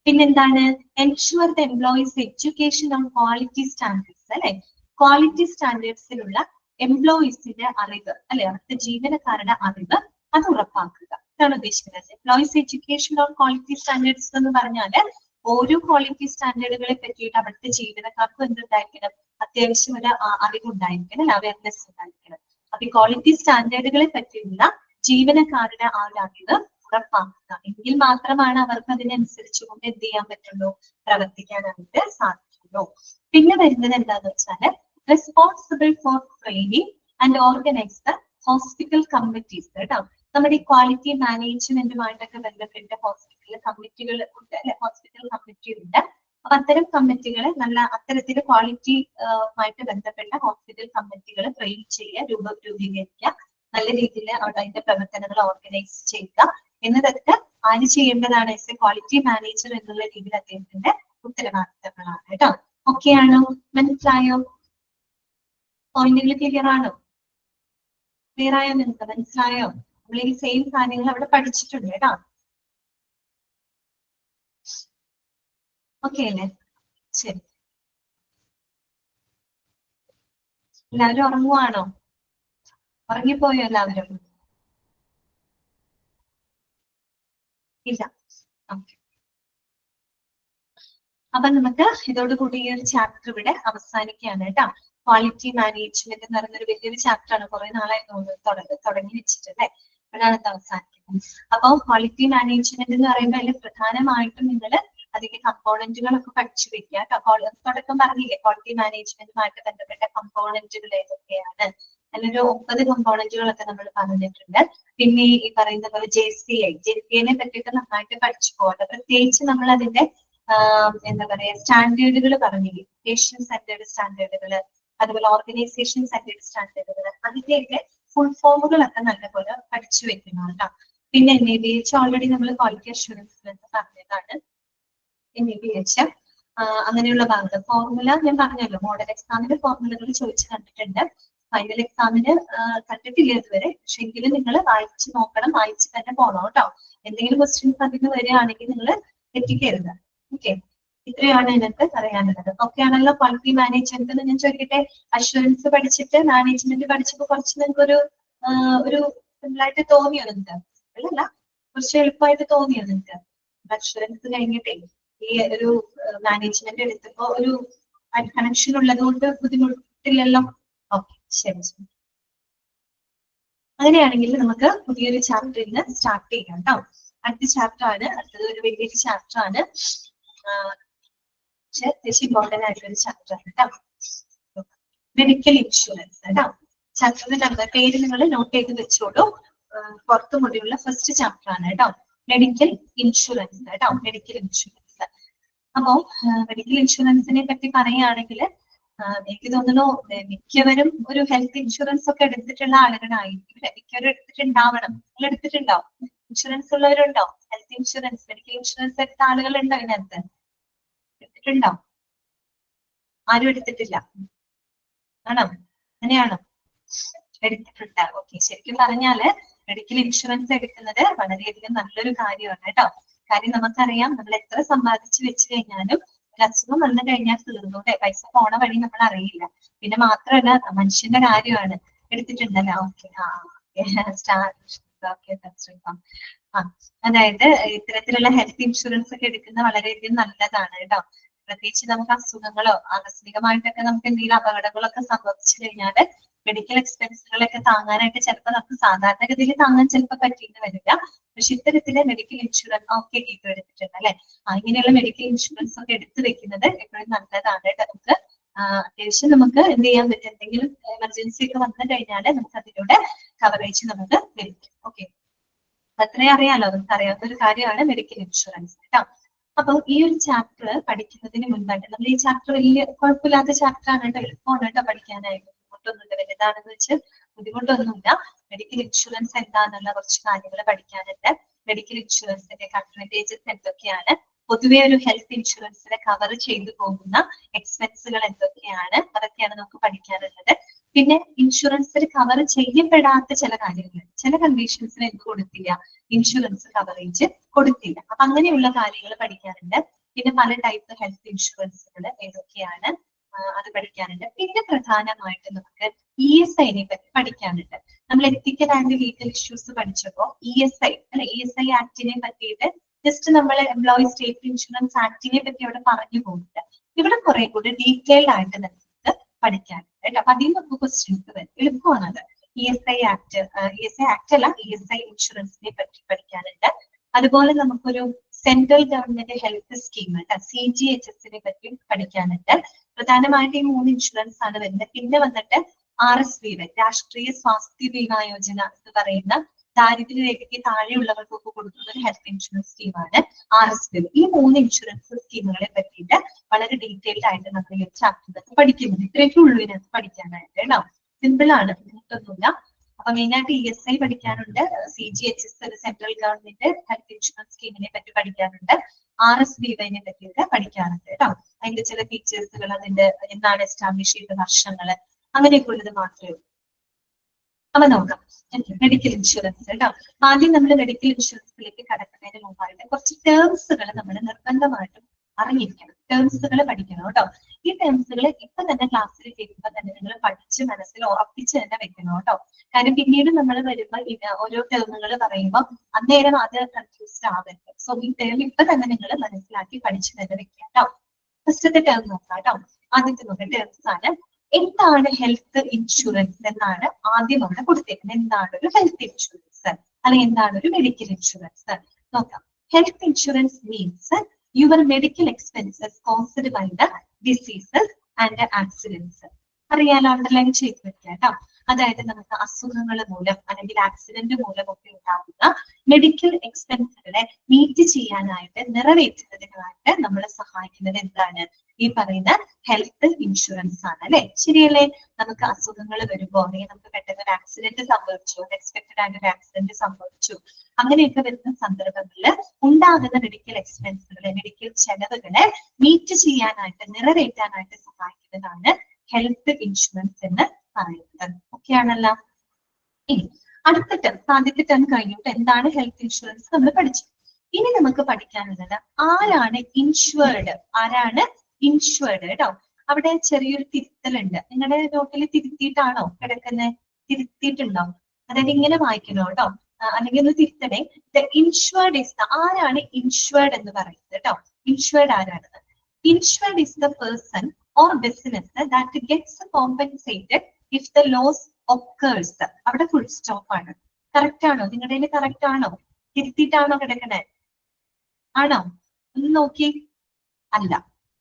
പിന്നെന്താണ്, ensure the employees education on quality standards അല്ലെ, ക്വാളിറ്റി സ്റ്റാൻഡേർഡ്സിലുള്ള എംപ്ലോയീസിന്റെ അറിവ് അല്ലെ, അവിടുത്തെ ജീവനക്കാരുടെ അറിവ് അത് ഉറപ്പാക്കുക, ഇതാണ് ഉദ്ദേശിക്കുന്നത്. Employees education on quality standards എന്ന് പറഞ്ഞാല് ഓരോ ക്വാളിറ്റി സ്റ്റാൻഡേർഡുകളെ പറ്റിയിട്ട് അവിടുത്തെ ജീവനക്കാർക്കും എന്തുണ്ടായിരിക്കണം, അത്യാവശ്യം ഒരു അറിവുണ്ടായിരിക്കണം, അവയർനെസ് ഉണ്ടായിരിക്കണം. അപ്പൊ ഈ ക്വാളിറ്റി സ്റ്റാൻഡേർഡുകളെ പറ്റിയുള്ള ജീവനക്കാരുടെ ആ ഒരു അറിവ് ഉറപ്പാക്കുക, എങ്കിൽ മാത്രമാണ് അവർക്ക് അതിനനുസരിച്ചുകൊണ്ട് എന്ത് ചെയ്യാൻ പറ്റുള്ളൂ, പ്രവർത്തിക്കാനായിട്ട് സാധിക്കുള്ളൂ. പിന്നെ വരുന്നത് എന്താന്ന് വെച്ചാല് responsible for training and organise the hospital committees കേട്ടോ. നമ്മുടെ ഈ ക്വാളിറ്റി മാനേജ്മെന്റുമായിട്ടൊക്കെ ബന്ധപ്പെട്ട ഹോസ്പിറ്റൽ കമ്മിറ്റികൾ ഉണ്ട് അല്ലെ, ഹോസ്പിറ്റൽ കമ്മിറ്റി ഉണ്ട്. അപ്പൊ അത്തരം കമ്മിറ്റികളെ നല്ല അത്തരത്തിൽ ക്വാളിറ്റി ആയിട്ട് ബന്ധപ്പെട്ട ഹോസ്പിറ്റൽ കമ്മിറ്റികൾ ട്രെയിൻ ചെയ്യുക, രൂപീകരിക്കുക, നല്ല രീതിയിൽ അതിന്റെ പ്രവർത്തനങ്ങൾ ഓർഗനൈസ് ചെയ്യുക എന്നതൊക്കെ ആര് ചെയ്യേണ്ടതാണ്, എസ് എ ക്വാളിറ്റി മാനേജർ എന്നുള്ള രീതിയിൽ അദ്ദേഹത്തിന്റെ ഉത്തരവാദിത്തങ്ങളാണ് കേട്ടോ. ഓക്കെ ആണോ, മനസ്സിലായോ, പോയിന്റുകൾ ക്ലിയർ ആണോ, ക്ലിയർ ആയോ, നിങ്ങൾക്ക് മനസ്സിലായോ? നമ്മൾ ഈ സെയിം കാര്യങ്ങൾ അവിടെ പഠിച്ചിട്ടുണ്ട് കേട്ടോ. ഓക്കെ അല്ലേ, ശരി. എല്ലാവരും ഉറങ്ങുവാണോ, ഉറങ്ങിപ്പോയോ എല്ലാവരും? ഇല്ല. ഓക്കെ. അപ്പൊ നമുക്ക് ഇതോടുകൂടി ഈ ഒരു ചാപ്റ്റർ ഇവിടെ അവസാനിക്കുകയാണ് കേട്ടോ. ക്വാളിറ്റി മാനേജ്മെന്റ് എന്ന് പറയുന്ന ഒരു വലിയൊരു ചാപ്റ്റർ ആണ്, കുറെ നാളായി തുടങ്ങി വെച്ചിട്ടല്ലേ, അപ്പോഴാണ് ഇത് അവസാനിക്കുന്നത്. അപ്പൊ ക്വാളിറ്റി മാനേജ്മെന്റ് എന്ന് പറയുമ്പോൾ അതിൽ പ്രധാനമായിട്ടും നിങ്ങൾ അതിന്റെ കമ്പോണന്റുകളൊക്കെ പഠിച്ചു വെക്കുക കേട്ടോ. തുടക്കം പറഞ്ഞില്ലേ, ക്വാളിറ്റി മാനേജ്മെന്റുമായിട്ട് ബന്ധപ്പെട്ട കമ്പോണന്റുകൾ ഏതൊക്കെയാണ്, അതിലൊരു 9 കമ്പോണന്റുകളൊക്കെ നമ്മൾ പറഞ്ഞിട്ടുണ്ട്. പിന്നെ ഈ പറയുന്ന പോലെ JCI പറ്റിയിട്ട് നന്നായിട്ട് പഠിച്ചു പോകട്ടെ. പ്രത്യേകിച്ച് നമ്മൾ അതിന്റെ എന്താ പറയാ സ്റ്റാൻഡേർഡുകൾ പറഞ്ഞില്ലേ, പേഷ്യന്റ് സെന്റേർഡ് സ്റ്റാൻഡേർഡുകൾ, അതുപോലെ ഓർഗനൈസേഷൻ സെന്റേർഡ് സ്റ്റാൻഡേർഡുകൾ, അതിന്റെയൊക്കെ ഫുൾ ഫോമുകളൊക്കെ നല്ലപോലെ പഠിച്ചു വെക്കണം കേട്ടോ. പിന്നെ NABH ഓൾറെഡി നമ്മൾ ക്വാളിറ്റി അഷുറൻസ് പറഞ്ഞതാണ്. NABH അങ്ങനെയുള്ള ഭാഗത്ത് ഫോർമുല ഞാൻ പറഞ്ഞല്ലോ, മോഡൽ എക്സാമിന് ഫോർമുലകൾ ചോദിച്ചു കണ്ടിട്ടുണ്ട്, ഫൈനൽ എക്സാമിന് കണ്ടിട്ടില്ല ഇതുവരെ. പക്ഷെ എങ്കിലും നിങ്ങൾ വായിച്ചു നോക്കണം, വായിച്ച് തന്നെ പോകണം കേട്ടോ. എന്തെങ്കിലും ക്വസ്റ്റ്യൻസ് അതിന് വരികയാണെങ്കിൽ നിങ്ങൾ തെറ്റിക്കരുത്. ഓക്കെ, ഇത്രയാണ് ഇതിനകത്ത് പറയാനുള്ളത്. ഓക്കെ ആണല്ലോ. ക്വാളിറ്റി മാനേജ്മെന്റ് ഞാൻ ചോദിക്കട്ടെ, അഷുറൻസ് പഠിച്ചിട്ട് മാനേജ്മെന്റ് പഠിച്ചപ്പോൾ കുറച്ച് നിങ്ങൾക്ക് ഒരു സിമ്പിളായിട്ട് തോന്നിയോ നിങ്ങൾക്ക്? അല്ലല്ല, കുറച്ച് എളുപ്പമായിട്ട് തോന്നിയോ നിങ്ങൾക്ക്? അഷുറൻസ് കഴിഞ്ഞിട്ടേ ഈ ഒരു മാനേജ്മെന്റ് എടുത്തപ്പോ ഒരു കണക്ഷൻ ഉള്ളത് കൊണ്ട് ബുദ്ധിമുട്ടില്ലല്ലോ? ഓക്കെ, ശരി. അങ്ങനെയാണെങ്കിൽ നമുക്ക് പുതിയൊരു ചാപ്റ്റർ ഇന്ന് സ്റ്റാർട്ട് ചെയ്യാം കേട്ടോ. അടുത്ത ചാപ്റ്റർ ആണ്, അടുത്തത് ഒരു വലിയൊരു ചാപ്റ്റർ ആണ്, ഇമ്പോർട്ടന്റ് ആയിട്ടുള്ള ചാപ്റ്റർ ആണ് കേട്ടോ. മെഡിക്കൽ ഇൻഷുറൻസ് കേട്ടോ. ചാപ്റ്ററിന്റെ നമ്പർ പേര് നിങ്ങൾ നോട്ട് ചെയ്ത് വെച്ചോളൂ. പുറത്തു കൂടിയുള്ള ഫസ്റ്റ് ചാപ്റ്റർ ആണ് കേട്ടോ, മെഡിക്കൽ ഇൻഷുറൻസ് കേട്ടോ, മെഡിക്കൽ ഇൻഷുറൻസ്. അപ്പോ മെഡിക്കൽ ഇൻഷുറൻസിനെ പറ്റി പറയുകയാണെങ്കിൽ എനിക്ക് തോന്നുന്നു മിക്കവരും ഒരു ഹെൽത്ത് ഇൻഷുറൻസ് ഒക്കെ എടുത്തിട്ടുള്ള ആളുകളായിരിക്കും. മിക്കവരും എടുത്തിട്ടുണ്ടാവണം. നിങ്ങൾ എടുത്തിട്ടുണ്ടോ? ഇൻഷുറൻസ് ഉള്ളവരുണ്ടോ? ഹെൽത്ത് ഇൻഷുറൻസ്, മെഡിക്കൽ ഇൻഷുറൻസ് എടുത്ത ആളുകളുണ്ടോ ഇതിനകത്ത്? എടുത്തിട്ടുണ്ടോ? ആരും എടുത്തിട്ടില്ല ആണോ? അങ്ങനെയാണോ? എടുത്തിട്ടുണ്ട്. ഓക്കെ, ശരിക്കും പറഞ്ഞാല് മെഡിക്കൽ ഇൻഷുറൻസ് എടുക്കുന്നത് വളരെയധികം നല്ലൊരു കാര്യമാണ് കേട്ടോ. കാര്യം നമുക്കറിയാം, നമ്മൾ എത്ര സമ്പാദിച്ചു വെച്ച് കഴിഞ്ഞാലും ഒരു അസുഖം വന്നു കഴിഞ്ഞാൽ തീർന്നൂടെ, പൈസ പോണ വഴി നമ്മൾ അറിയില്ല. പിന്നെ മാത്രമല്ല മനുഷ്യന്റെ കാര്യമാണ്. എടുത്തിട്ടുണ്ടല്ലോ? ഓക്കെ, അതായത് ഇത്തരത്തിലുള്ള ഹെൽത്ത് ഇൻഷുറൻസ് ഒക്കെ എടുക്കുന്നത് വളരെയധികം നല്ലതാണ് കേട്ടോ. പ്രത്യേകിച്ച് നമുക്ക് അസുഖങ്ങളോ ആകസ്മികമായിട്ടൊക്കെ നമുക്ക് എന്തെങ്കിലും അപകടങ്ങളൊക്കെ സംഭവിച്ചു കഴിഞ്ഞാൽ മെഡിക്കൽ എക്സ്പെൻസുകളൊക്കെ താങ്ങാനായിട്ട് ചിലപ്പോൾ നമുക്ക് സാധാരണഗതിയിൽ താങ്ങാൻ ചിലപ്പോൾ പറ്റിയെന്ന് വരില്ല. പക്ഷെ ഇത്തരത്തിലെ മെഡിക്കൽ ഇൻഷുറൻസ് ഒക്കെ ഇപ്പോൾ എടുത്തിട്ടുണ്ട് അല്ലെ, ഇങ്ങനെയുള്ള മെഡിക്കൽ ഇൻഷുറൻസ് ഒക്കെ എടുത്തു വെക്കുന്നത് എപ്പോഴും നല്ലതാണ് കേട്ടോ. നമുക്ക് അത്യാവശ്യം നമുക്ക് എന്ത് ചെയ്യാൻ പറ്റും, എന്തെങ്കിലും എമർജൻസി ഒക്കെ വന്നു കഴിഞ്ഞാൽ നമുക്ക് അതിലൂടെ കവറേജ് നമുക്ക് ലഭിക്കും. ഓക്കെ, അത്രയും അറിയാലോ, നമുക്ക് അറിയാവുന്ന ഒരു കാര്യമാണ് മെഡിക്കൽ ഇൻഷുറൻസ് കേട്ടോ. അപ്പൊ ഈ ഒരു ചാപ്റ്റർ പഠിക്കുന്നതിന് മുൻപായിട്ട് നമ്മൾ ഈ ചാപ്റ്റർ വലിയ കുഴപ്പമില്ലാത്ത ചാപ്റ്റർ ആണ് കേട്ടോ, എളുപ്പമാണ് കേട്ടോ പഠിക്കാനായിട്ട്. ബുദ്ധിമുട്ടൊന്നുമില്ല, വലുതാണെന്ന് വെച്ച് ബുദ്ധിമുട്ടൊന്നുമില്ല. മെഡിക്കൽ ഇൻഷുറൻസ് എന്താണെന്നുള്ള കുറച്ച് കാര്യങ്ങൾ പഠിക്കാനുണ്ട്. മെഡിക്കൽ ഇൻഷുറൻസിന്റെ അഡ്വാൻറ്റേജസ് എന്തൊക്കെയാണ്, പൊതുവെ ഒരു ഹെൽത്ത് ഇൻഷുറൻസിനെ കവർ ചെയ്തു പോകുന്ന എക്സ്പെൻസുകൾ എന്തൊക്കെയാണ്, അതൊക്കെയാണ് നമുക്ക് പഠിക്കാനുള്ളത്. പിന്നെ ഇൻഷുറൻസിൽ കവർ ചെയ്യപ്പെടാത്ത ചില കാര്യങ്ങൾ, ചില കണ്ടീഷൻസിന് എന്ത് കൊടുത്തില്ല, ഇൻഷുറൻസ് കവറേജ് കൊടുത്തില്ല. അപ്പൊ അങ്ങനെയുള്ള കാര്യങ്ങൾ പഠിക്കാനുണ്ട്. പിന്നെ പല ടൈപ്പ് ഹെൽത്ത് ഇൻഷുറൻസുകൾ ഏതൊക്കെയാണ് അത് പഠിക്കാനുണ്ട്. പിന്നെ പ്രധാനമായിട്ട് നമുക്ക് ESIനെ പറ്റി പഠിക്കാനുണ്ട്. നമ്മൾ എത്തിക്കൽ ആൻഡ് ലീഗൽ ഇഷ്യൂസ് പഠിച്ചപ്പോൾ ESI അല്ലെ, ESI ആക്ടിനെ പറ്റിയിട്ട് ജസ്റ്റ് നമ്മൾ എംപ്ലോയി സ്റ്റേറ്റ് ഇൻഷുറൻസ് ആക്ടിനെ പറ്റി അവിടെ പറഞ്ഞു പോകുന്നുണ്ട്. ഇവിടെ കുറെ കൂടി ഡീറ്റെയിൽഡ് ആയിട്ട് നമുക്ക് പഠിക്കാനുണ്ട് കേട്ടോ. അപ്പൊ അതിൽ നമുക്ക് ക്വസ്റ്റ്യൻസ് വരും, എളുപ്പമാണത്. ESI ആക്ട്, ESI ആക്ട് അല്ല, ESI ഇൻഷുറൻസിനെ പറ്റി പഠിക്കാനുണ്ട്. അതുപോലെ നമുക്കൊരു സെൻട്രൽ ഗവൺമെന്റ് ഹെൽത്ത് സ്കീം CGHSനെ പറ്റി പഠിക്കാനുണ്ട്. പ്രധാനമായിട്ട് ഈ 3 ഇൻഷുറൻസ് ആണ് വരുന്നത്. പിന്നെ വന്നിട്ട് RSV, രാഷ്ട്രീയ സ്വാസ്ഥ്യ ബീമാ യോജന എന്ന് പറയുന്ന ദാരിദ്ര്യരേഖയ്ക്ക് താഴെയുള്ളവർക്കൊക്കെ കൊടുക്കുന്ന ഒരു ഹെൽത്ത് ഇൻഷുറൻസ് സ്കീമാണ് RSV. ഈ 3 ഇൻഷുറൻസ് സ്കീമുകളെ പറ്റിയിട്ട് വളരെ ഡീറ്റെയിൽഡ് ആയിട്ട് നമ്മൾ ഈ ചാപ്റ്ററിൽ പഠിക്കുന്നുണ്ട്. ഇത്രയൊക്കെ ഉള്ളൂ ഇതിനകത്ത് പഠിക്കാനായിട്ട് കേട്ടോ. സിമ്പിൾ ആണ്, ബുദ്ധിമുട്ടൊന്നുമില്ല. അപ്പൊ മെയിൻ ആയിട്ട് ESI പഠിക്കാനുണ്ട്, CGHS central government health insurance സ്കീമിനെ പറ്റി പഠിക്കാനുണ്ട്, RSVനെ പറ്റിയിട്ട് പഠിക്കാനുണ്ട് കേട്ടോ. അതിന്റെ ചില ഫീച്ചേഴ്സുകൾ, അതിന്റെ എന്താണ് എസ്റ്റാബ്ലിഷ് ചെയ്ത വർഷങ്ങള്, അങ്ങനെയൊക്കെ ഉള്ളത് മാത്രമേ ഉള്ളൂ. അപ്പൊ നോക്കാം മെഡിക്കൽ ഇൻഷുറൻസ് കേട്ടോ. ആദ്യം നമ്മൾ മെഡിക്കൽ ഇൻഷുറൻസിലേക്ക് കടക്കുന്നതിന് മുമ്പായിട്ട് കുറച്ച് ടേംസുകൾ നമ്മൾ നിർബന്ധമായിട്ടും അറിഞ്ഞിരിക്കണം. ടേംസുകൾ പഠിക്കണം കേട്ടോ. ഈ ടേംസുകൾ ഇപ്പൊ തന്നെ ക്ലാസ്സിൽ കേൾക്കുമ്പോൾ തന്നെ നിങ്ങൾ പഠിച്ച് മനസ്സിൽ ഉറപ്പിച്ച് തന്നെ വെക്കണം കേട്ടോ. കാരണം പിന്നീട് നമ്മൾ വരുമ്പോൾ ഓരോ ടേമുകൾ പറയുമ്പോൾ അന്നേരം അത് കൺഫ്യൂസ്ഡ് ആവരുത്. സോ ഈ ടേം ഇപ്പൊ തന്നെ നിങ്ങൾ മനസ്സിലാക്കി പഠിച്ച് തന്നെ വെക്കുക കേട്ടോ. ഫസ്റ്റത്തെ ടേം നോക്കാം കേട്ടോ. ആദ്യത്തെ നോക്കാം ടേംസ് ആണ്. എന്താണ് ഹെൽത്ത് ഇൻഷുറൻസ് എന്നാണ് ആദ്യം അവിടെ കൊടുത്തേക്കുന്നത്. എന്താണ് ഒരു ഹെൽത്ത് ഇൻഷുറൻസ് അല്ലെങ്കിൽ എന്താണ് ഒരു മെഡിക്കൽ ഇൻഷുറൻസ് നോക്കാം. Health insurance means your medical expenses caused by the diseases and accidents. അറിയാലോ, അണ്ടർലൈൻ ചെയ്ത് വെക്കുക കേട്ടോ. അതായത് നമുക്ക് അസുഖങ്ങൾ മൂലം അല്ലെങ്കിൽ ആക്സിഡന്റ് മൂലം ഒക്കെ ഉണ്ടാകുന്ന മെഡിക്കൽ എക്സ്പെൻസുകളെ മീറ്റ് ചെയ്യാനായിട്ട് നിറവേറ്റുന്നതിനായിട്ട് നമ്മളെ സഹായിക്കുന്നത് എന്താണ്, ഈ പറയുന്ന ഹെൽത്ത് ഇൻഷുറൻസ് ആണ് അല്ലെ. ശരിയല്ലേ? നമുക്ക് അസുഖങ്ങൾ വരുമ്പോ അല്ലെങ്കിൽ നമുക്ക് പെട്ടെന്ന് ഒരു ആക്സിഡന്റ് സംഭവിച്ചു, അൺഎക്സ്പെക്ടഡ് ആയിട്ട് ഒരു ആക്സിഡന്റ് സംഭവിച്ചു, അങ്ങനെയൊക്കെ വരുന്ന സന്ദർഭങ്ങളിൽ ഉണ്ടാകുന്ന മെഡിക്കൽ എക്സ്പെൻസുകളെ, മെഡിക്കൽ ചെലവുകളെ മീറ്റ് ചെയ്യാനായിട്ട് നിറവേറ്റാനായിട്ട് സഹായിക്കുന്നതാണ് ഹെൽത്ത് ഇൻഷുറൻസ് എന്ന് പറയുന്നത്. ഓക്കെ ആണല്ലോ. ഇനി അടുത്ത ടേം, ആദ്യത്തെ ടേം കഴിഞ്ഞിട്ട് എന്താണ് ഹെൽത്ത് ഇൻഷുറൻസ് നമ്മൾ പഠിച്ചു. ഇനി നമുക്ക് പഠിക്കാനുള്ളത് ആരാണ് ഇൻഷുവേർഡ്, ആരാണ് ഇൻഷുവേർഡ് കേട്ടോ. അവിടെ ചെറിയൊരു തിരുത്തലുണ്ട്. നിങ്ങളുടെ നോട്ടിൽ തിരുത്തിയിട്ടാണോ കിടക്കുന്നത്? തിരുത്തിയിട്ടുണ്ടോ? അതായത് ഇങ്ങനെ വായിക്കണോ കേട്ടോ, അല്ലെങ്കിൽ ഒന്ന് തിരുത്തണേ. ദ ഇൻഷുവേർഡ് ഇസ് ദ, ആരാണ് ഇൻഷുവേർഡ് എന്ന് പറയുന്നത് കേട്ടോ. ഇൻഷുവേർഡ് ആരാണെന്ന്. Insured is the person or business that gets compensated if the loss occurs. അവിടെ ഫുൾ സ്റ്റോപ്പ് ആണ്. കറക്റ്റ് ആണോ? നിങ്ങളുടെ കറക്റ്റ് ആണോ? തിരുത്തിയിട്ടാണോ കിടക്കണേ? ആണോ? ഒന്ന് നോക്കി. അല്ല,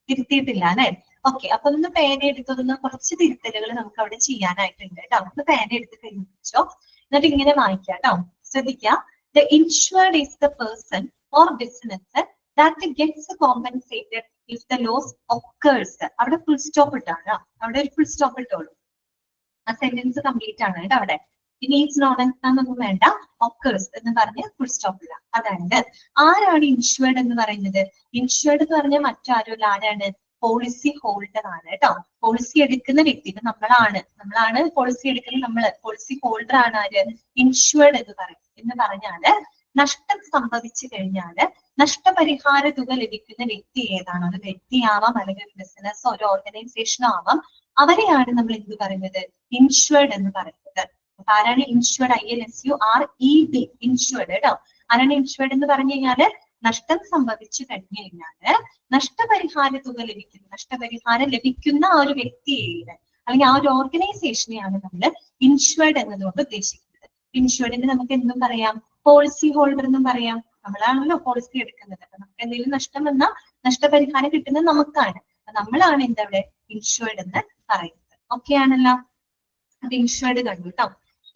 തിരുത്തിയിട്ടില്ല അല്ലെ. ഓക്കെ, അപ്പൊ ഒന്ന് പേന എടുത്തൊന്ന് കുറച്ച് തിരുത്തലുകൾ നമുക്ക് അവിടെ ചെയ്യാനായിട്ടുണ്ട് കേട്ടോ. ഒന്ന് പേന എടുത്ത് കഴിഞ്ഞോ, എന്നിട്ട് ഇങ്ങനെ വായിക്കാം കേട്ടോ. ശ്രദ്ധിക്കാം. The insured is the person or business that gets compensated if the loss occurs. അവിടെ ഫുൾ സ്റ്റോപ്പ് ഇട്ടാണ്, അവിടെ ഒരു ഫുൾ സ്റ്റോപ്പ് ഇട്ടോളൂ. ആ സെന്റൻസ് കംപ്ലീറ്റ് ആണ് കേട്ടോ അവിടെ. ഇനി ഈസ് നോൺ എന്നൊന്നും വേണ്ട, occurs എന്ന് പറഞ്ഞ് ഫുൾ സ്റ്റോപ്പ് ഇല്ല. അതായത് ആരാണ് ഇൻഷുവേർഡ് എന്ന് പറയുന്നത്? ഇൻഷുവേർഡ് എന്ന് പറഞ്ഞാൽ മറ്റാരും ആരാണ്? പോളിസി ഹോൾഡർ ആണ് കേട്ടോ. പോളിസി എടുക്കുന്ന വ്യക്തി നമ്മളാണ് പോളിസി എടുക്കുന്നത്. നമ്മള് പോളിസി ഹോൾഡർ ആണ് ആര്? ഇൻഷുവേർഡ് എന്ന് പറഞ്ഞാല് നഷ്ടം സംഭവിച്ചു കഴിഞ്ഞാല് നഷ്ടപരിഹാര തുക ലഭിക്കുന്ന വ്യക്തി ഏതാണോ, അത് വ്യക്തിയാവാം അല്ലെങ്കിൽ ഒരു ബിസിനസ്സോ ഒരു ഓർഗനൈസേഷനോ ആവാം, അവരെയാണ് നമ്മൾ എന്ത് പറയുന്നത്? ഇൻഷുവേർഡ് എന്ന് പറയുന്നത്. അപ്പൊ ആരാണ് ഇൻഷുവേർഡ്? INSURED, ഇൻഷുവേർഡ് കേട്ടോ. ആരാണ് ഇൻഷുവേർഡ് എന്ന് പറഞ്ഞു കഴിഞ്ഞാല് നഷ്ടം സംഭവിച്ചു കഴിഞ്ഞു കഴിഞ്ഞാല് നഷ്ടപരിഹാര തുക നഷ്ടപരിഹാരം ലഭിക്കുന്ന ആ ഒരു വ്യക്തിയെ അല്ലെങ്കിൽ ആ ഒരു ഓർഗനൈസേഷനെയാണ് നമ്മൾ ഇൻഷുവേർഡ് എന്നതുകൊണ്ട് ഉദ്ദേശിക്കുന്നത്. ഇൻഷുവേർഡിന് നമുക്ക് എന്തും പറയാം, പോളിസി ഹോൾഡർ എന്നും പറയാം. നമ്മളാണല്ലോ പോളിസി എടുക്കുന്നത്. അപ്പൊ നമുക്ക് എന്തെങ്കിലും നഷ്ടം വന്നാൽ നഷ്ടപരിഹാരം കിട്ടുന്നത് നമുക്കാണ്. അപ്പൊ നമ്മളാണ് എന്തവിടെ ഇൻഷുവേർഡ് എന്ന് പറയുന്നത്. ഓക്കെ ആണല്ലോ. അത് ഇൻഷുവേർഡ് കണ്ടു കേട്ടോ.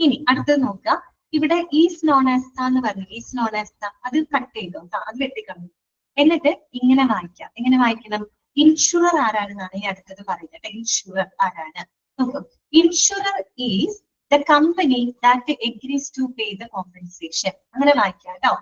ഇനി അടുത്തത് നോക്കുക. ഇവിടെ ഈസ് നോൺ ആസ് എന്ന് പറഞ്ഞു. ഈസ് നോൺ ആസ് അത് കട്ട് ചെയ്തോ, അത് വെട്ടിക്കളഞ്ഞു. എന്നിട്ട് ഇങ്ങനെ വായിക്കാം. എങ്ങനെ വായിക്കണം? ഇൻഷുറർ ആരാണെന്നാണ് ഈ അടുത്തത് പറയുന്നത്. ഇൻഷുറർ ആരാണ് നോക്കും. Insurer is the company that agrees to pay the compensation. അങ്ങനെ വായിക്കാം കേട്ടോ.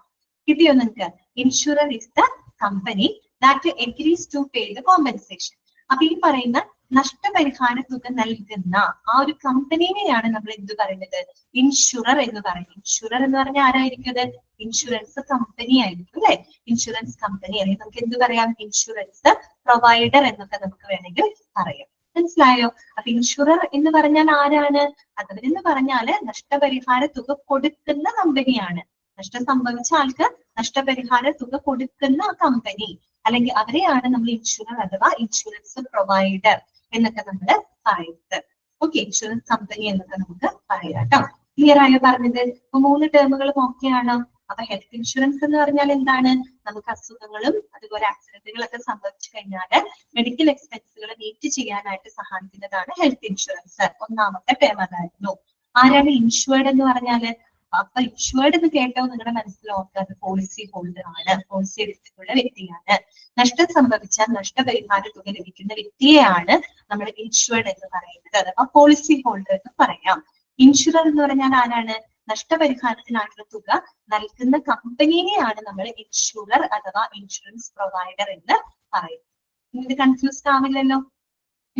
കിട്ടിയോ നിങ്ങൾക്ക്? Insurer is the company that agrees to pay the compensation. അപ്പൊ ഈ പറയുന്ന നഷ്ടപരിഹാര തുക നൽകുന്ന ആ ഒരു കമ്പനിയെയാണ് നമ്മൾ എന്ത് പറയുന്നത്? ഇൻഷുറർ എന്ന് പറയുന്നത്. ഇൻഷുറർ എന്ന് പറഞ്ഞാൽ ആരായിരിക്കും? അത് ഇൻഷുറൻസ് കമ്പനി ആയിരിക്കും അല്ലെ? ഇൻഷുറൻസ് കമ്പനി അല്ലെങ്കിൽ നമുക്ക് എന്ത് പറയാം? ഇൻഷുറൻസ് പ്രൊവൈഡർ എന്നൊക്കെ നമുക്ക് വേണമെങ്കിൽ പറയാം. മനസ്സിലായോ? അപ്പൊ ഇൻഷുറർ എന്ന് പറഞ്ഞാൽ ആരാണ്? അതവരെന്ന് പറഞ്ഞാല് നഷ്ടപരിഹാര തുക കൊടുക്കുന്ന കമ്പനിയാണ്. നഷ്ടം സംഭവിച്ച ആൾക്ക് നഷ്ടപരിഹാര തുക കൊടുക്കുന്ന കമ്പനി അല്ലെങ്കിൽ അവരെയാണ് നമ്മൾ ഇൻഷുറർ അഥവാ ഇൻഷുറൻസ് പ്രൊവൈഡർ എന്നൊക്കെ നമ്മൾ പറയുന്നത്. ഓക്കെ, ഇൻഷുറൻസ് കമ്പനി എന്നൊക്കെ നമുക്ക് പറയാം കേട്ടോ. ക്ലിയർ ആയോ പറഞ്ഞത്? ഇപ്പൊ 3 ടേമുകളും ഓക്കെയാണോ? അപ്പൊ ഹെൽത്ത് ഇൻഷുറൻസ് എന്ന് പറഞ്ഞാൽ എന്താണ്? നമുക്ക് അസുഖങ്ങളും അതുപോലെ ആക്സിഡന്റുകളൊക്കെ സംഭവിച്ചു കഴിഞ്ഞാൽ മെഡിക്കൽ എക്സ്പെൻസുകൾ മീറ്റ് ചെയ്യാനായിട്ട് സഹായിക്കുന്നതാണ് ഹെൽത്ത് ഇൻഷുറൻസ്. ഒന്നാമത്തെ ടേം അതായിരുന്നു. ആരാണ് ഇൻഷുർഡ് എന്ന് പറഞ്ഞാല്? അപ്പൊ ഇൻഷുർഡ് എന്ന് കേട്ടോ നിങ്ങളുടെ മനസ്സിൽ ഓർക്കാതെ പോളിസി ഹോൾഡർ ആണ്, പോളിസി എടുത്തിട്ടുള്ള വ്യക്തിയാണ്. നഷ്ടം സംഭവിച്ചാൽ നഷ്ടപരിഹാര തുക ലഭിക്കുന്ന വ്യക്തിയെയാണ് നമ്മൾ ഇൻഷുർഡ് എന്ന് പറയുന്നത് അഥവാ പോളിസി ഹോൾഡർ എന്ന് പറയാം. ഇൻഷുറർ എന്ന് പറഞ്ഞാൽ ആരാണ്? നഷ്ടപരിഹാരത്തിനായിട്ടുള്ള തുക നൽകുന്ന കമ്പനിയെയാണ് നമ്മൾ ഇൻഷുറർ അഥവാ ഇൻഷുറൻസ് പ്രൊവൈഡർ എന്ന് പറയുന്നത്. ഇത് കൺഫ്യൂസ്ഡ് ആവില്ലല്ലോ?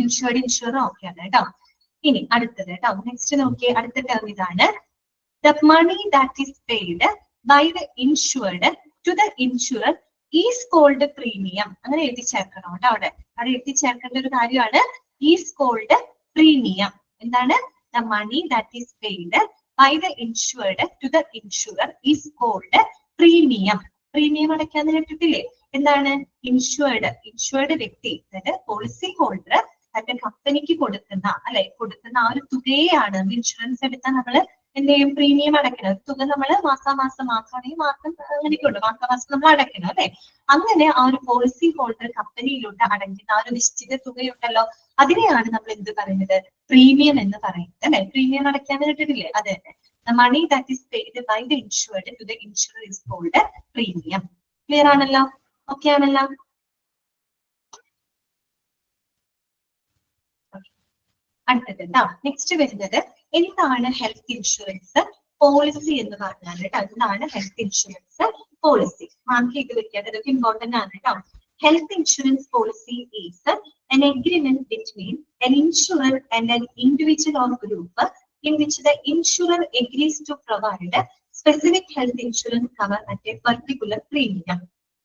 ഇൻഷുർഡ് ഇൻഷുറർ ഓക്കെയാണ് കേട്ടോ. ഇനി അടുത്തത് കേട്ടോ, നെക്സ്റ്റ് നോക്കിയേ. അടുത്ത ടേം ഇതാണ്. The money that is paid by the insured to the insurer is called premium. അങ്ങനെ എഴുതി ചേർക്കണം കേട്ടോ. അവിടെ എഴുതി ചേർക്കേണ്ട ഒരു കാര്യമാണ് is called premium. എന്താണ്? The money that is paid by the insured to the insurer is called premium. Premium അടയ്ക്കാന്ന് കേട്ടിട്ടില്ലേ? എന്താണ്? ഇൻഷുർഡ് വ്യക്തി അതായത് പോളിസി ഹോൾഡർ തന്റെ കമ്പനിക്ക് കൊടുക്കുന്ന കൊടുക്കുന്ന ആ ഒരു തുകയെയാണ് ഇൻഷുറൻസ് എടുത്താൽ നമ്മള് എന്ത് ചെയ്യും? പ്രീമിയം അടയ്ക്കണം. തുക നമ്മൾ മാസാമാസം മാസമാണെങ്കിൽ മാസം അങ്ങനെയൊക്കെ ഉണ്ട്, മാസാമാസം നമ്മൾ അടയ്ക്കണം അല്ലെ? അങ്ങനെ ആ ഒരു പോളിസി ഹോൾഡർ കമ്പനിയിലൂടെ അടയ്ക്കുന്ന ആ ഒരു നിശ്ചിത തുകയുണ്ടല്ലോ, അതിനെയാണ് നമ്മൾ എന്ത് പറയുന്നത്? പ്രീമിയം എന്ന് പറയുന്നത് അല്ലെ? പ്രീമിയം അടയ്ക്കാന്ന് കേട്ടിട്ടില്ലേ? അതെ അതെ. The money that is paid by the insured to the insurer is called premium. Clear ആണല്ലോ? ഓക്കെ ആണല്ലോ? അടുത്തത് എന്താ? നെക്സ്റ്റ് വരുന്നത് എന്താണ് ഹെൽത്ത് ഇൻഷുറൻസ് പോളിസി എന്ന് പറഞ്ഞാൽ കേട്ടോ. എന്താണ് ഹെൽത്ത് ഇൻഷുറൻസ് പോളിസി? മാർക്ക് ചെയ്ത് വെക്കുക, അതൊക്കെ ഇമ്പോർട്ടന്റ് ആണ് കേട്ടോ. Health insurance policy is an agreement between an insurer and an individual or group in which the insurer agrees to provide specific health insurance cover at a particular premium.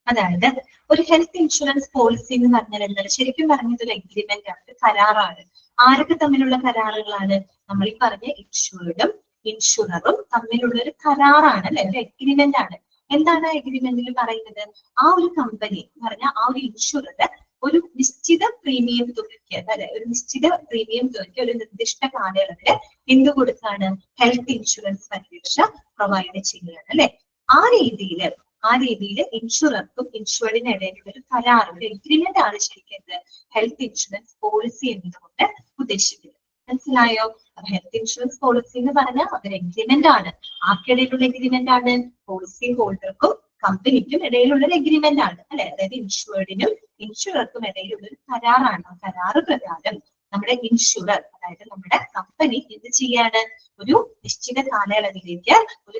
അതായത് ഒരു health insurance policy എന്ന് പറഞ്ഞാൽ എന്താണ്? ശരിക്കും പറഞ്ഞത് ഒരു agreement ആണ്, ഒരു കരാറാണ്. ആരൊക്കെ തമ്മിലുള്ള കരാറുകളാണ്? നമ്മൾ ഈ പറഞ്ഞ ഇൻഷുർഡും ഇൻഷുററും തമ്മിലുള്ള ഒരു കരാറാണ് അല്ലെ? ഒരു എഗ്രിമെന്റ് ആണ്. എന്താണ് എഗ്രിമെന്റിൽ പറയുന്നത്? ആ ഒരു കമ്പനി എന്ന് പറഞ്ഞാൽ ആ ഒരു ഇൻഷുറർ ഒരു നിശ്ചിത പ്രീമിയം തുകയ്ക്ക് ഒരു നിശ്ചിത പ്രീമിയം തുകയ്ക്ക് ഒരു നിർദ്ദിഷ്ട കാലയളവില് എന്ത് കൊടുക്കാണ്? ഹെൽത്ത് ഇൻഷുറൻസ് പരിരക്ഷ പ്രൊവൈഡ് ചെയ്യുകയാണ് അല്ലെ? ആ രീതിയിൽ ഇൻഷുറർക്കും ഇൻഷുർഡിനിടയിലുള്ള ഒരു കരാർ, ഒരു എഗ്രിമെന്റ് ആണ് ശരിക്കും ഹെൽത്ത് ഇൻഷുറൻസ് പോളിസി എന്നതുകൊണ്ട് ഉദ്ദേശിക്കുന്നത്. മനസ്സിലായോ? ഹെൽത്ത് ഇൻഷുറൻസ് പോളിസി എന്ന് പറഞ്ഞാൽ അതൊരു എഗ്രിമെന്റ് ആണ്. ആർക്കിടയിലുള്ള എഗ്രിമെന്റ് ആണ്? പോളിസി ഹോൾഡർക്കും കമ്പനിക്കും ഇടയിലുള്ള ഒരു എഗ്രിമെന്റ് ആണ് അല്ലെ? അതായത് ഇൻഷുർഡിനും ഇൻഷുറർക്കും ഇടയിലുള്ള ഒരു കരാറാണ്. ആ കരാറ് പ്രകാരം നമ്മുടെ ഇൻഷുറർ അതായത് നമ്മുടെ കമ്പനി എന്ത് ചെയ്യാണ്? ഒരു നിശ്ചിത കാലയളവിലേക്ക് ഒരു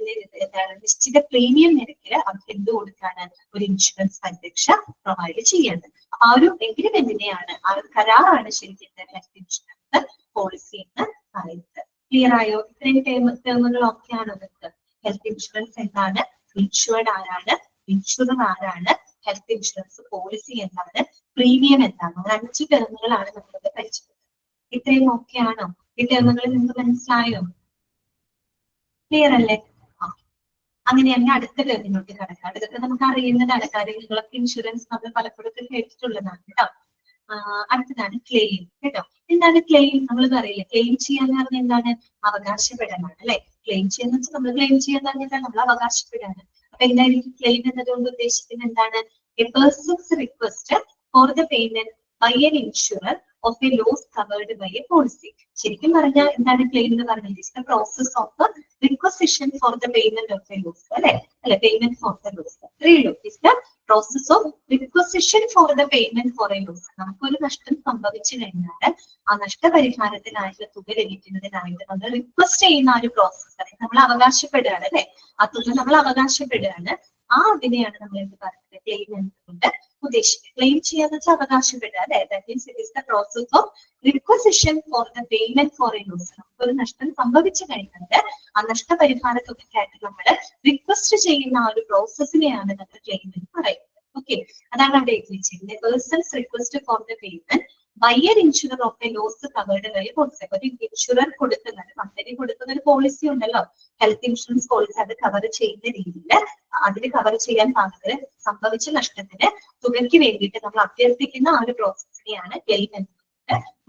നിശ്ചിത പ്രീമിയം നിരക്കില് അവർക്ക് എന്ത് കൊടുക്കാണ്? ഒരു ഇൻഷുറൻസ് പരിരക്ഷ പ്രൊവൈഡ് ചെയ്യേണ്ടത്. ആ ഒരു എഗ്രിമെന്റിനെയാണ്, ആ ഒരു കരാറാണ് ശരിക്കും ഹെൽത്ത് ഇൻഷുറൻസ് പോളിസി എന്ന് പറയുന്നത്. ക്ലിയർ ആയോ? ഇത്രയും ടേമുകൾ ഒക്കെയാണ് നിങ്ങൾക്ക്. ഹെൽത്ത് ഇൻഷുറൻസ് എന്താണ്? ഇൻഷുർഡ് ആരാണ്? ഇൻഷുറർ ആരാണ്? ഹെൽത്ത് ഇൻഷുറൻസ് പോളിസി എന്താണ്? പ്രീമിയം എന്താണ്? 5 ടേമുകളാണ് നമ്മളിവിടെ പഠിച്ചത്. ഇത്രയും ഓക്കെ ആണോ? ഈ ടേമുകൾ നിങ്ങൾക്ക് മനസ്സിലായോ? ക്ലിയർ അല്ലേ? അങ്ങനെയാണെങ്കിൽ അടുത്ത ടേമിനോട്ട് കിടക്കാം. ഇതൊക്കെ നമുക്ക് അറിയുന്നതാണ്. കാര്യം നിങ്ങളൊക്കെ ഇൻഷുറൻസ് നമ്മൾ പലപ്പോഴും കേട്ടിട്ടുള്ളതാണ് കേട്ടോ. അടുത്തതാണ് ക്ലെയിം കേട്ടോ. എന്താണ് ക്ലെയിം? നമ്മൾ പറയില്ലേ ക്ലെയിം ചെയ്യാന്ന് പറഞ്ഞാൽ എന്താണ്? അവകാശപ്പെടാനാണ് അല്ലെ? ക്ലെയിം ചെയ്യാന്ന് വെച്ചാൽ നമ്മൾ ക്ലെയിം ചെയ്യാന്ന് പറഞ്ഞാൽ നമ്മൾ അവകാശപ്പെടാണ്. അപ്പൊ എന്തായിരിക്കും ക്ലെയിം എന്നതുകൊണ്ട് ഉദ്ദേശിക്കുന്നത്? എന്താണ്? A person's request for the payment by an insurer of a loss covered by a policy. ശരിക്കും പറഞ്ഞാൽ എന്താണ് ക്ലെയിം എന്ന് പറഞ്ഞാൽ? It's the process of requisition for the payment of a loss അല്ലെ? Payment for the loss. ഇത്രയേ ഉള്ളൂ. It's the process of requisition for the payment for a loss. നമുക്കൊരു നഷ്ടം സംഭവിച്ചു കഴിഞ്ഞാൽ ആ നഷ്ടപരിഹാരത്തിനായിട്ടുള്ള തുക ലഭിക്കുന്നതിനായിട്ട് നമ്മൾ റിക്വസ്റ്റ് ചെയ്യുന്ന ആ ഒരു പ്രോസസ്, അതായത് നമ്മൾ അവകാശപ്പെടുകയാണ് അല്ലെ, ആ തുക നമ്മൾ അവകാശപ്പെടുകയാണ്. ആ അതിനെയാണ് നമ്മൾ എന്ത് പറയുന്നത്, ക്ലെയിം എന്നതുകൊണ്ട് ഉദ്ദേശിക്കുന്നത്. ക്ലെയിം ചെയ്യാന്ന് വെച്ചാൽ അവകാശപ്പെടുക അല്ലെ. That means it is the process of requisition for the payment for a loss. നമുക്കൊരു നഷ്ടം സംഭവിച്ചു കഴിഞ്ഞാൽ ആ നഷ്ടപരിഹാര തുകയ്ക്കായിട്ട് നമ്മൾ റിക്വസ്റ്റ് ചെയ്യുന്ന ആ ഒരു പ്രോസസ്സിനെയാണ് നമ്മൾ ക്ലെയിം എന്ന് പറയുന്നത്. ഓക്കെ, അതാണ് അവിടെ എഴുതിയിരിക്കുന്നത്. Persons request for the payment by an insurer of a loss covered by policy. ഒരു ഇൻഷുറർ കൊടുക്കുന്നത്, കമ്പനി കൊടുക്കുന്ന ഒരു പോളിസി ഉണ്ടല്ലോ, ഹെൽത്ത് ഇൻഷുറൻസ് പോളിസി, അത് കവർ ചെയ്യുന്ന രീതിയിൽ അതിന് കവർ ചെയ്യാൻ പാകത്തിന് സംഭവിച്ച നഷ്ടത്തിന് തുകയ്ക്ക് വേണ്ടിയിട്ട് നമ്മൾ അഭ്യർത്ഥിക്കുന്ന ആ ഒരു പ്രോസസ്സിനെയാണ് ക്ലെയിം എന്ന്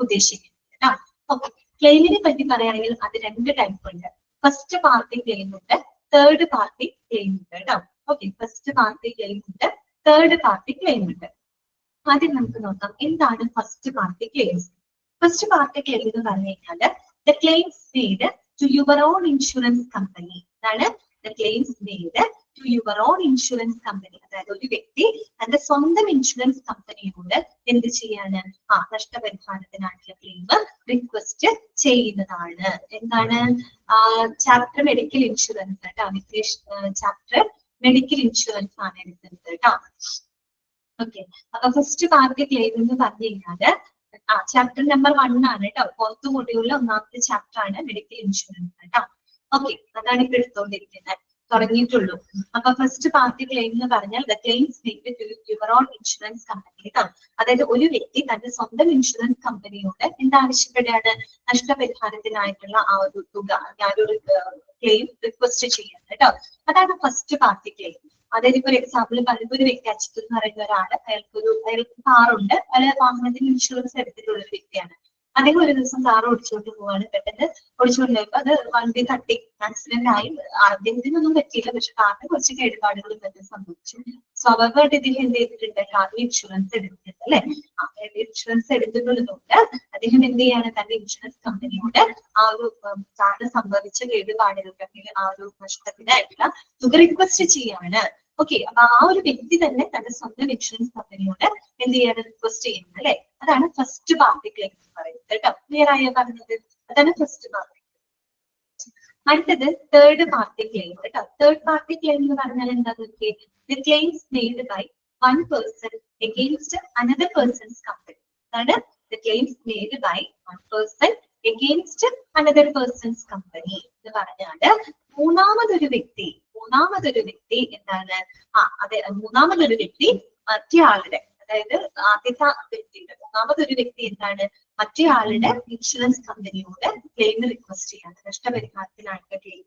ഉദ്ദേശിക്കുന്നത്. ഓക്കെ, ക്ലെയിമിനെ പറ്റി പറയുകയാണെങ്കിൽ അത് 2 ടൈപ്പ് ഉണ്ട്. ഫസ്റ്റ് പാർട്ടി ക്ലെയിം ഉണ്ട്, തേർഡ് പാർട്ടി ക്ലെയിം ഉണ്ട് കേട്ടോ. ഓക്കെ, ഫസ്റ്റ് പാർട്ടി ക്ലെയിം ഉണ്ട്, തേർഡ് പാർട്ടി ക്ലെയിം ഉണ്ട്. ആദ്യം നമുക്ക് നോക്കാം എന്താണ് first party claims. First party claim എന്ന് പറഞ്ഞു കഴിഞ്ഞാൽ the claims made to your own insurance company. അതാണ് the claims made to your own insurance company. അതായത് ഒരു വ്യക്തി തന്റെ സ്വന്തം ഇൻഷുറൻസ് കമ്പനിയോട് എന്ത് ചെയ്യാണ്, നഷ്ടപരിഹാരത്തിനായിട്ടുള്ള ക്ലെയിം റിക്വസ്റ്റ് ചെയ്യുന്നതാണ്. എന്താണ്, ചാപ്റ്റർ മെഡിക്കൽ ഇൻഷുറൻസ് കേട്ടോ, ചാപ്റ്റർ മെഡിക്കൽ ഇൻഷുറൻസ് ആണ് എടുക്കുന്നത് കേട്ടോ. ഓക്കെ, അപ്പൊ ഫസ്റ്റ് പാർട്ടി ക്ലെയിം എന്ന് പറഞ്ഞു കഴിഞ്ഞാല് ചാപ്റ്റർ നമ്പർ 1 ആണ് കേട്ടോ. 4th മൊഡ്യൂളിലെ 1ാമത്തെ ചാപ്റ്റർ ആണ് മെഡിക്കൽ ഇൻഷുറൻസ് കേട്ടോ. ഓക്കെ, അതാണ് ഇപ്പൊ എടുത്തോണ്ടിരിക്കുന്നത്, തുടങ്ങിയിട്ടുള്ളൂ. അപ്പൊ ഫസ്റ്റ് പാർട്ടി ക്ലെയിം എന്ന് പറഞ്ഞാൽ the claims made to your own insurance company. അതായത് ഒരു വ്യക്തി തന്റെ സ്വന്തം ഇൻഷുറൻസ് കമ്പനിയോട് എന്താവശ്യപ്പെടുകയാണ്, നഷ്ടപരിഹാരത്തിനായിട്ടുള്ള ആ ഒരു തുക, ആ ഒരു ക്ലെയിം റിക്വസ്റ്റ് ചെയ്യാണ് കേട്ടോ. അതാണ് ഫസ്റ്റ് പാർട്ടി ക്ലെയിം. അതായത് ഇപ്പൊ ഒരു എക്സാമ്പിൾ പറയുമ്പോൾ ഒരു വ്യക്തി അച്യുത് എന്ന് പറയുന്ന ഒരാള്, അയാൾക്ക് കാറുണ്ട്, അയാൾ വാഹനത്തിന് ഇൻഷുറൻസ് എടുത്തിട്ടുള്ള ഒരു വ്യക്തിയാണ്. അദ്ദേഹം ഒരു ദിവസം കാർ ഓടിച്ചുകൊണ്ട് പോവാണ്. പെട്ടെന്ന് ഓടിച്ചുകൊണ്ട് പോയപ്പോ അത് വണ്ടി തട്ടി ആക്സിഡന്റ് ആയി. അദ്ദേഹത്തിനൊന്നും പറ്റിയില്ല, പക്ഷെ കാറിന് കുറച്ച് കേടുപാടുകളും മറ്റും സംഭവിച്ചു. സ്വാഭാവികമായിട്ട് ഇതിൽ എന്ത് ചെയ്തിട്ടുണ്ട്, കാറിന് ഇൻഷുറൻസ് എടുത്തിട്ടുണ്ട് അല്ലെ. ഇൻഷുറൻസ് എടുത്തിട്ടുള്ളതുകൊണ്ട് അദ്ദേഹം എന്ത് ചെയ്യാണ്, തന്റെ ഇൻഷുറൻസ് കമ്പനിയോട് ആ ഒരു കാറിന് സംഭവിച്ച കേടുപാടുകൾക്ക് അല്ലെങ്കിൽ ആ ഒരു നഷ്ടത്തിനായിട്ടുള്ള തുക റിക്വസ്റ്റ് ചെയ്യാണ്. ഓക്കെ, അപ്പൊ ആ ഒരു വ്യക്തി തന്നെ തന്റെ സ്വന്തം ഇൻഷുറൻസ് കമ്പനിയോട് എന്ത് ചെയ്യാണ്, റിക്വസ്റ്റ് ചെയ്യുന്നത് അല്ലെ. അതാണ് ഫസ്റ്റ് പാർട്ടി ക്ലെയിം എന്ന് പറയുന്നത് കേട്ടോ. ക്ലിയർ ആയോ പറഞ്ഞത്? അതാണ് ഫസ്റ്റ് പാർട്ടി. അടുത്തത് തേർഡ് പാർട്ടി ക്ലെയിം കേട്ടോ. തേർഡ് പാർട്ടി ക്ലെയിം എന്ന് പറഞ്ഞാൽ എന്താന്ന് വെച്ചാൽ the claims made by one person against another person's company. അതാണ് the claims made by one person against another person's company എന്ന് പറഞ്ഞാല് മൂന്നാമതൊരു വ്യക്തി എന്താണ്, അതെ, മൂന്നാമതൊരു വ്യക്തി മറ്റേ ആളുടെ, അതായത് ആദ്യത്തെ വ്യക്തിയുടെ മൂന്നാമതൊരു വ്യക്തി എന്താണ്, മറ്റേ ആളുടെ ഇൻഷുറൻസ് കമ്പനിയോട് ക്ലെയിം റിക്വസ്റ്റ് ചെയ്യാണ്, നഷ്ടപരിഹാരത്തിനായിട്ടുള്ള ക്ലെയിം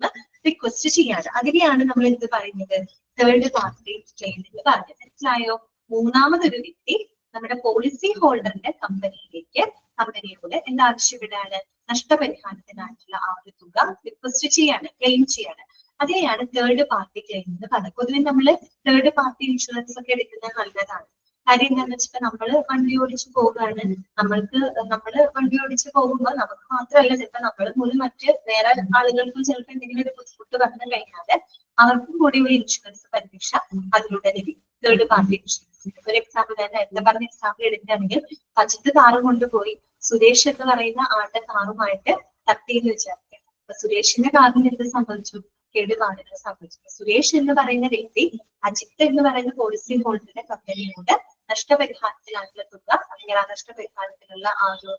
റിക്വസ്റ്റ് ചെയ്യാണ്. അതിനെയാണ് നമ്മൾ എന്ത് പറയുന്നത്, തേർഡ് പാർട്ടി ക്ലെയിം എന്ന് പറഞ്ഞത്. മനസ്സിലായോ? മൂന്നാമതൊരു വ്യക്തി നമ്മുടെ പോളിസി ഹോൾഡറിന്റെ കമ്പനിയോട് എന്താവശ്യപ്പെടാണ്, നഷ്ടപരിഹാരത്തിനായിട്ടുള്ള ആ ഒരു തുക റിക്വസ്റ്റ് ചെയ്യാണ്, ക്ലെയിം ചെയ്യാണ്. അതിനെയാണ് തേർഡ് പാർട്ടി ക്ലെയിം എന്ന് പറയുന്നത്. പൊതുവെ നമ്മൾ തേർഡ് പാർട്ടി ഇൻഷുറൻസ് ഒക്കെ എടുക്കുന്നത് നല്ലതാണ്. കാര്യം എന്താണെന്ന് വെച്ചാൽ നമ്മൾ വണ്ടി ഓടിച്ച് പോവുകയാണ്, നമ്മള് വണ്ടി ഓടിച്ച് പോകുമ്പോൾ നമുക്ക് മാത്രമല്ല, ചിലപ്പോൾ നമ്മൾ മൂലം മറ്റ് വേറെ ആളുകൾക്കും ചിലപ്പോൾ എന്തെങ്കിലും ഒരു ബുദ്ധിമുട്ട് വന്നു കഴിഞ്ഞാൽ അവർക്കും കൂടി ഒരു ഇൻഷുറൻസ് പരിരക്ഷ അതിലൂടെ ലഭിക്കും. തേർഡ് പാർട്ടി ഇൻഷുറൻസ് ഒരു എക്സാമ്പിൾ, ഞാൻ നേരത്തെ പറഞ്ഞ എക്സാമ്പിൾ എടുക്കുകയാണെങ്കിൽ, അജിത്ത് കാറ് കൊണ്ടുപോയി സുരേഷ് എന്ന് പറയുന്ന ആളുടെ കാറുമായിട്ട് തട്ടിയെന്ന് വിചാരിക്കാം. അപ്പൊ സുരേഷിന്റെ കാറിന് എന്ത് സംഭവിച്ചു, കേടുപാടുകൾ സംഭവിച്ചു. സുരേഷ് എന്ന് പറയുന്ന വ്യക്തി അജിത്ത് എന്ന് പറയുന്ന പോളിസി ഹോൾഡറിന്റെ കമ്പനിയോട് നഷ്ടപരിഹാരത്തിനായിട്ടുള്ള തുക അല്ലെങ്കിൽ ആ നഷ്ടപരിഹാരത്തിനുള്ള ആ ഒരു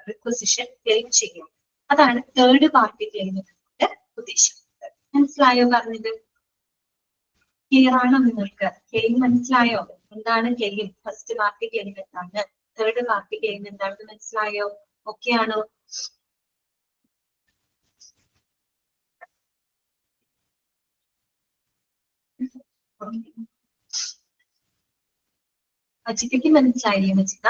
റിക്വസിഷൻ ക്ലെയിം ചെയ്യും. അതാണ് തേർഡ് പാർട്ടി ക്ലെയിം കൊണ്ട് ഉദ്ദേശിക്കുന്നത്. മനസ്സിലായോ പറഞ്ഞത്? ക്ലിയർ ആണോ നിങ്ങൾക്ക്? ക്ലെയിം മനസ്സിലായോ? എന്താണ് ക്ലെയിം? ഫസ്റ്റ് പാർട്ടി ക്ലെയിം എന്താണ്, തേർഡ് പാർട്ടി ക്ലെയിം എന്താണെന്ന് മനസ്സിലായോ? ഓക്കെ ആണോ? അജിതയ്ക്ക് മനസ്സിലായില്ലേ മജിത?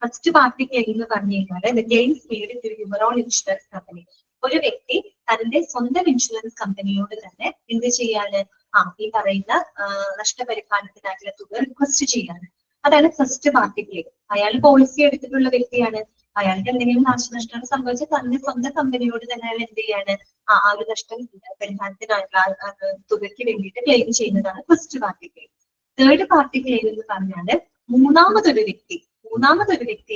ഫസ്റ്റ് പാർട്ടി ക്ലെയിം എന്ന് പറഞ്ഞു കഴിഞ്ഞാൽ the claims made to your own insurance company. ഒരു വ്യക്തി തന്റെ സ്വന്തം ഇൻഷുറൻസ് കമ്പനിയോട് തന്നെ എന്ത് ചെയ്യാണ്, ഈ പറയുന്ന നഷ്ടപരിഹാരത്തിനായിട്ടുള്ള തുക റിക്വസ്റ്റ് ചെയ്യാണ്. അതാണ് ഫസ്റ്റ് പാർട്ടി ക്ലെയിം. അയാൾ പോളിസി എടുത്തിട്ടുള്ള വ്യക്തിയാണ്, അയാൾക്ക് എന്തെങ്കിലും നാശനഷ്ടം സംഭവിച്ചാൽ തന്റെ സ്വന്തം കമ്പനിയോട് തന്നെ അയാൾ എന്ത് ചെയ്യാണ്, ആ ഒരു നഷ്ടം പരിഹാരത്തിനായിട്ടുള്ള തുകയ്ക്ക് വേണ്ടിയിട്ട് ക്ലെയിം ചെയ്യുന്നതാണ് first party claim. Third party claim എന്ന് പറഞ്ഞാല് മൂന്നാമതൊരു വ്യക്തി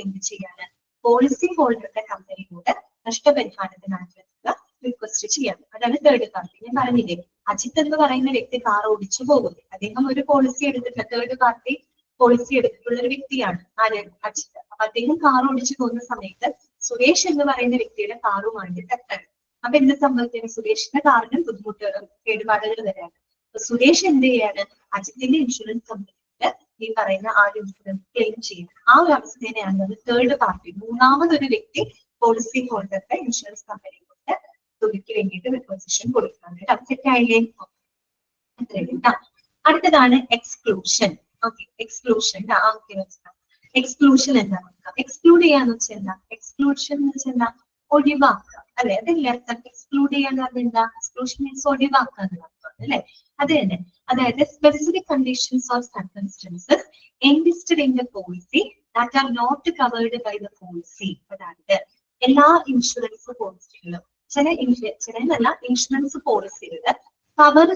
എന്ത് ചെയ്യാണ്, പോളിസി ഹോൾഡറുടെ കമ്പനിയോട് നഷ്ടപരിഹാരത്തിനായിട്ട് റിക്വസ്റ്റ് ചെയ്യാം. അതാണ് തേർഡ് പാർട്ടി. ഞാൻ പറഞ്ഞില്ലേ, അജിത്ത് എന്ന് പറയുന്ന വ്യക്തി കാർ ഓടിച്ചു പോകുന്നു. അദ്ദേഹം ഒരു പോളിസി എടുത്തിട്ടുള്ള തേർഡ് പാർട്ടി പോളിസി എടുത്തിട്ടുള്ള ഒരു വ്യക്തിയാണ് ആര്, അജിത്ത്. അപ്പൊ അദ്ദേഹം കാർ ഓടിച്ചു പോകുന്ന സമയത്ത് സുരേഷ് എന്ന് പറയുന്ന വ്യക്തിയുടെ കാറുമായിട്ട് തട്ടാണ്. അപ്പൊ എന്ത് സംഭവിക്കുന്നു, സുരേഷിന്റെ കാറിന് കേടുപാടുകൾ വരാണ്. അപ്പൊ സുരേഷ് എന്ത് ചെയ്യാണ്, അജിത്തിന്റെ ഇൻഷുറൻസ് കമ്പനിയുടെ ഈ പറയുന്ന ആ ഒരു ഇൻഷുറൻസ് ക്ലെയിം ചെയ്യുന്നത്. ആ ഒരു അവസ്ഥയെയാണ് അത് തേർഡ് പാർട്ടി, മൂന്നാമതൊരു വ്യക്തി പോളിസി ഹോൾഡറുടെ ഇൻഷുറൻസ് കമ്പനി കൊണ്ട് തുകയ്ക്ക് വേണ്ടിയിട്ട് റിക്വസിഷൻ കൊടുക്കുന്നത്. അത് സെറ്റായില്ലേ? അടുത്തതാണ് എക്സ്ക്ലൂഷൻ. Okay, exclusion. എക്സ്ക്ലൂഷൻ എന്താ നോക്കാം. എക്സ്ക്ലൂഡ് ചെയ്യാന്ന് വെച്ചാൽ എന്താ, എക്സ്ക്ലൂഷൻ എന്ന് വെച്ചാൽ എന്താ, ഒഴിവാക്കുക അല്ലെ. അതല്ലേ അർത്ഥം. എക്സ്ക്ലൂഡ് ചെയ്യാന്ന് പറഞ്ഞാൽ എന്താ, എക്സ്ക്ലൂഷൻ മീൻസ് ഒഴിവാക്കുക എന്നർത്ഥം അല്ലെ. അത് തന്നെ. അതായത് specific conditions or circumstances enlisted in the policy that are not covered by the policy. അതായത് എല്ലാ ഇൻഷുറൻസ് പോളിസികളും ചില ഇൻഷുറൻസ് പോളിസികള് കവർ